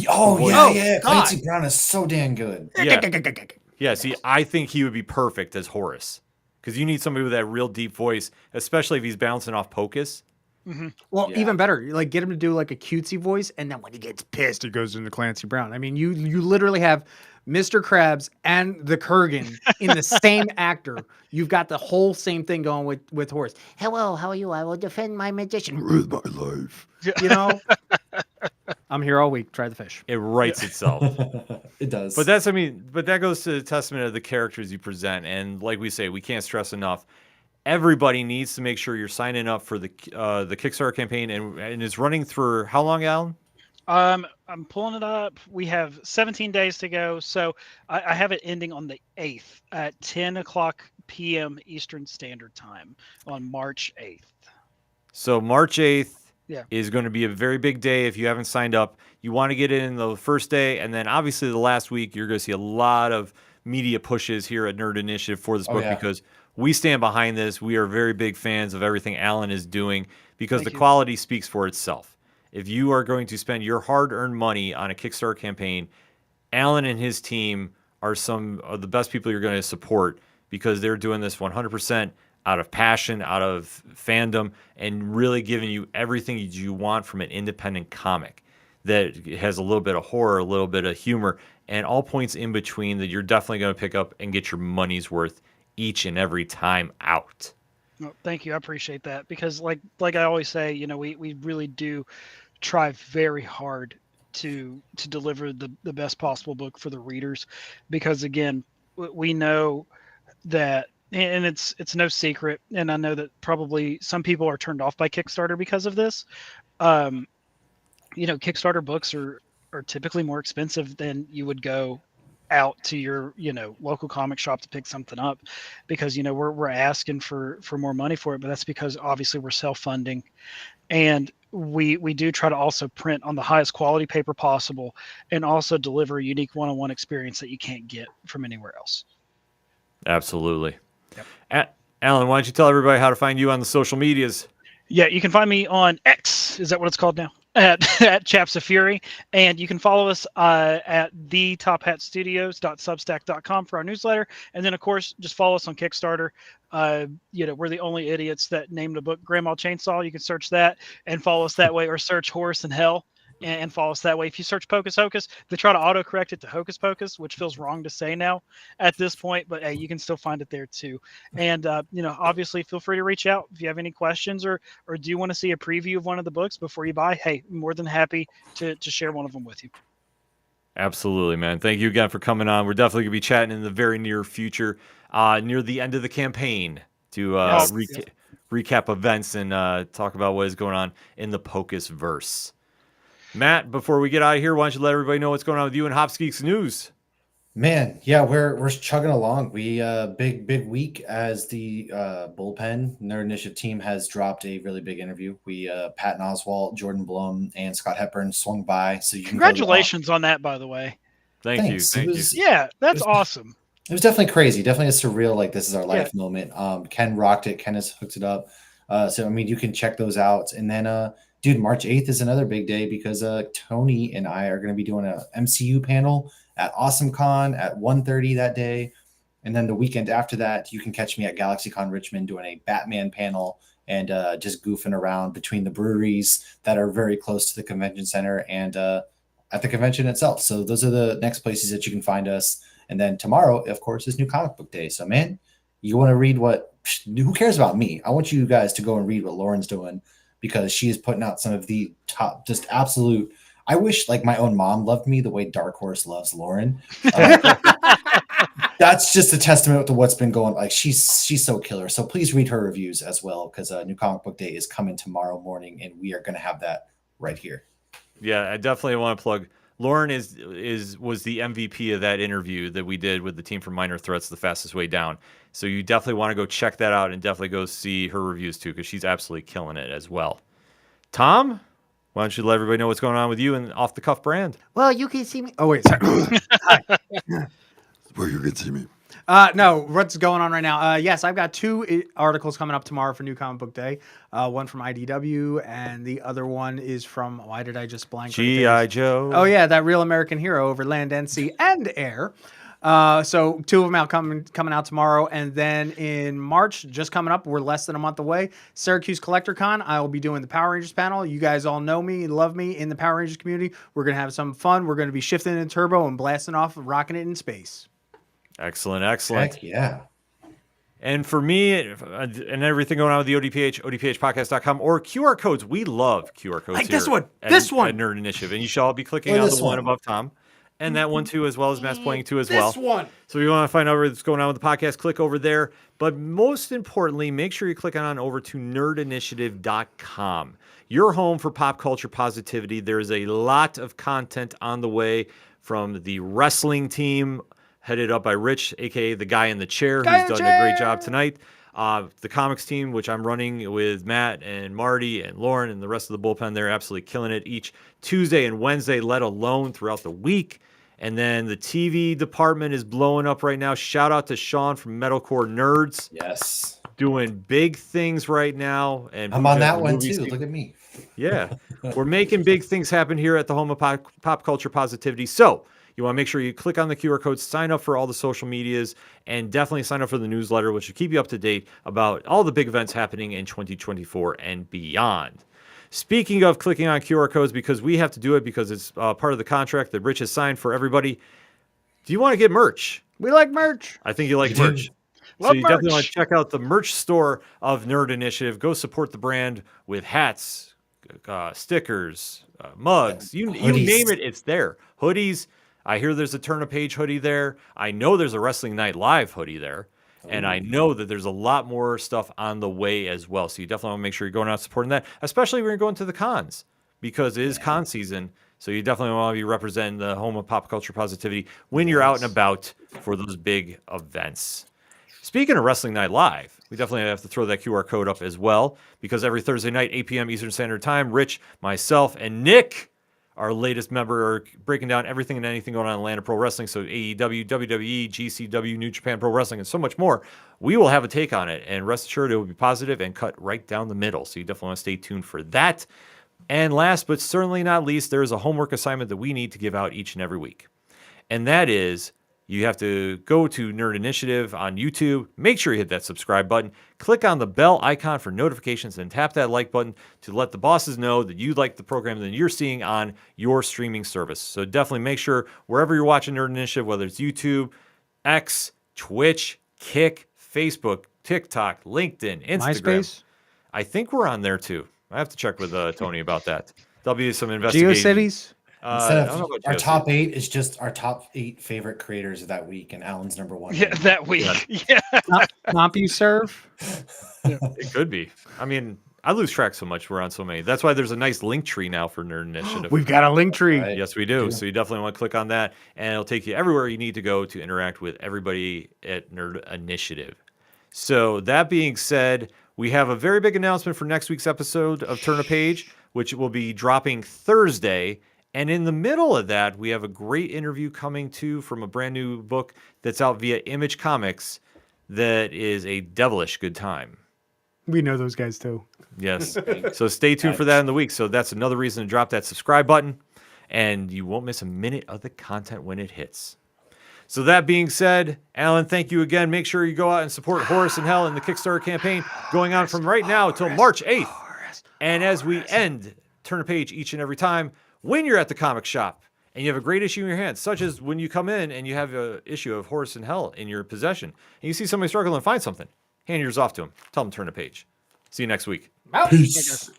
Oh, Boy. yeah, Oh, yeah. God. Clancy Brown is so damn good. Yeah. Yeah. See, I think he would be perfect as Horus because you need somebody with that real deep voice, especially if he's bouncing off Pocus. Well, Yeah. even better, like get him to do like a cutesy voice, and then when he gets pissed, he goes into Clancy Brown. I mean, you literally have Mr. Krabs and the Kurgan in the same actor. You've got the whole same thing going with Horus. Hello, how are you? I will defend my magician. With my life, you know. I'm here all week. Try the fish. It writes itself. It does. But that goes to the testament of the characters you present. And like we say, we can't stress enough. Everybody needs to make sure you're signing up for the Kickstarter campaign, and it's running for how long, Alan? I'm pulling it up. We have 17 days to go. So I have it ending on the 8th at 10 o'clock p.m. Eastern Standard Time on March 8th. So March 8th Yeah. is going to be a very big day if you haven't signed up. You want to get in the first day, and then obviously the last week, you're going to see a lot of media pushes here at Nerd Initiative for this book because we stand behind this. We are very big fans of everything Alan is doing because the quality speaks for itself. If you are going to spend your hard-earned money on a Kickstarter campaign, Alan and his team are some of the best people you're going to support because they're doing this 100% out of passion, out of fandom, and really giving you everything you want from an independent comic that has a little bit of horror, a little bit of humor, and all points in between that you're definitely going to pick up and get your money's worth each and every time out. Well, thank you. I appreciate that because like I always say, we really do try very hard to deliver the best possible book for the readers because again, we know that, and it's no secret, and I know that probably some people are turned off by Kickstarter because of this. Kickstarter books are typically more expensive than you would go out to your local comic shop to pick something up because we're asking for more money for it, but that's because obviously we're self-funding, and we do try to also print on the highest quality paper possible and also deliver a unique one-on-one experience that you can't get from anywhere else. Absolutely. Yep. Alan, why don't you tell everybody how to find you on the social medias? Yeah, you can find me on X. Is that what it's called now? At Chaps of Fury. And you can follow us at thetophatstudios.substack.com for our newsletter. And then, of course, just follow us on Kickstarter. We're the only idiots that named a book Grandma Chainsaw. You can search that and follow us that way, or search Horus in Hell and follow us that way. If you search Pocus Hocus, they try to autocorrect it to Hocus Pocus, which feels wrong to say now at this point, but hey, you can still find it there too. And obviously feel free to reach out if you have any questions or do you want to see a preview of one of the books before you buy. Hey, more than happy to share one of them with you. Absolutely, man. Thank you again for coming on. We're definitely going to be chatting in the very near future, near the end of the campaign to recap events and talk about what is going on in the Pocus verse. Matt, before we get out of here, why don't you let everybody know what's going on with you and Hops Geeks News? Man, yeah, we're chugging along. We big week as the Bullpen Nerd Initiative team has dropped a really big interview. We Patton Oswalt, Jordan Blum, and Scott Hepburn swung by, so you can go to Congratulations on that, by the way. Thank you. Thanks. Thank you. Yeah, that's awesome. It was definitely crazy. Definitely a surreal, like this is our life Yeah. moment. Ken rocked it. Ken has hooked it up. So I mean, you can check those out. And then, dude, March 8th is another big day because Tony and I are going to be doing a MCU panel at AwesomeCon at 1:30 that day. And then the weekend after that, you can catch me at GalaxyCon Richmond doing a Batman panel and just goofing around between the breweries that are very close to the convention center and at the convention itself. So those are the next places that you can find us. And then tomorrow, of course, is New Comic Book Day. So, man, you want to read who cares about me? I want you guys to go and read what Lauren's doing because she is putting out some of the top, just absolute. I wish like my own mom loved me the way Dark Horse loves Lauren. That's just a testament to what's been going. Like she's so killer. So please read her reviews as well because New Comic Book Day is coming tomorrow morning, and we are going to have that right here. Yeah, I definitely want to plug. Lauren was the MVP of that interview that we did with the team from Minor Threats, The Fastest Way Down. So you definitely want to go check that out and definitely go see her reviews too because she's absolutely killing it as well. Tom, why don't you let everybody know what's going on with you and Off the Cuff Brand? Well, you can see me. Oh wait, sorry. Where you can see me. No, what's going on right now? Yes, I've got two articles coming up tomorrow for New Comic Book Day. One from IDW, and the other one is from, why did I just blank? G.I. Joe. Oh, yeah, that Real American Hero over land and sea and air. So two of them coming out tomorrow. And then in March, just coming up, we're less than a month away, Syracuse Collector Con. I will be doing the Power Rangers panel. You guys all know me, love me in the Power Rangers community. We're going to have some fun. We're going to be shifting in turbo and blasting off, rocking it in space. Excellent, excellent. Heck yeah. And for me and everything going on with the ODPH, odphpodcast.com, or QR codes. We love QR codes. Like here this one, at Nerd Initiative. And you shall be clicking Or on this the one one. above Tom. And that one too, as well as Matt's playing too as well. This one. So if you want to find out what's going on with the podcast, click over there. But most importantly, make sure you click on over to nerdinitiative.com. Your home for pop culture positivity. There is a lot of content on the way from the wrestling team headed up by Rich, a.k.a. the guy in the chair, who's done a great job tonight. The comics team, which I'm running with Matt and Marty and Lauren and the rest of the bullpen, they're absolutely killing it each Tuesday and Wednesday, let alone throughout the week. And then the TV department is blowing up right now. Shout out to Sean from Metalcore Nerds. Yes. Doing big things right now. And I'm on that one movies too. Look at me. Yeah. We're making big things happen here at the home of pop culture positivity. So you want to make sure you click on the QR code, sign up for all the social medias, and definitely sign up for the newsletter, which will keep you up to date about all the big events happening in 2024 and beyond. Speaking of clicking on QR codes, because we have to do it because it's part of the contract that Rich has signed for everybody, do you want to get merch? We like merch. I think you like do. merch. So you definitely want to check out the merch store of Nerd Initiative. Go support the brand with hats, stickers, mugs. You name it, it's there. Hoodies. I hear there's a Turn a Page hoodie there. I know there's a Wrestling Night Live hoodie there. And I know that there's a lot more stuff on the way as well. So you definitely want to make sure you're going out supporting that, especially when you're going to the cons, because it is con season. So you definitely want to be representing the home of pop culture positivity when you're out and about for those big events. Speaking of Wrestling Night Live, we definitely have to throw that QR code up as well, because every Thursday night, 8 p.m. Eastern Standard Time, Rich, myself, and Nick, our latest member, are breaking down everything and anything going on in Atlanta Pro Wrestling. So AEW, WWE, GCW, New Japan Pro Wrestling, and so much more. We will have a take on it, and rest assured it will be positive and cut right down the middle. So you definitely want to stay tuned for that. And last but certainly not least, there is a homework assignment that we need to give out each and every week. And that is, you have to go to Nerd Initiative on YouTube. Make sure you hit that subscribe button. Click on the bell icon for notifications and tap that like button to let the bosses know that you like the program that you're seeing on your streaming service. So definitely make sure wherever you're watching Nerd Initiative, whether it's YouTube, X, Twitch, Kick, Facebook, TikTok, LinkedIn, Instagram. MySpace? I think we're on there too. I have to check with Tony about that. There'll be some investigation. GeoCities? I don't know about Our GeoCities. top 8 is just our top 8 favorite creators of that week, and Alan's number 1. Yeah, that week. Yeah. CompuServe? It could be. I mean, I lose track so much. We're on so many. That's why there's a nice link tree now for Nerd Initiative. We've got a link tree. Right. Yes, we do. So you definitely want to click on that, and it'll take you everywhere you need to go to interact with everybody at Nerd Initiative. So that being said, we have a very big announcement for next week's episode of Turn a Page, which will be dropping Thursday. And in the middle of that, we have a great interview coming to from a brand new book that's out via Image Comics that is a devilish good time. We know those guys too. Yes. So stay tuned for that in the week. So that's another reason to drop that subscribe button, and you won't miss a minute of the content when it hits. So that being said, Alan, thank you again. Make sure you go out and support Horus in Hell in the Kickstarter campaign going on from right now until March 8th. And as we end Turn a Page each and every time, when you're at the comic shop and you have a great issue in your hands, such as when you come in and you have an issue of Horus in Hell in your possession, and you see somebody struggling to find something, hand yours off to them. Tell them to turn a page. See you next week. Peace.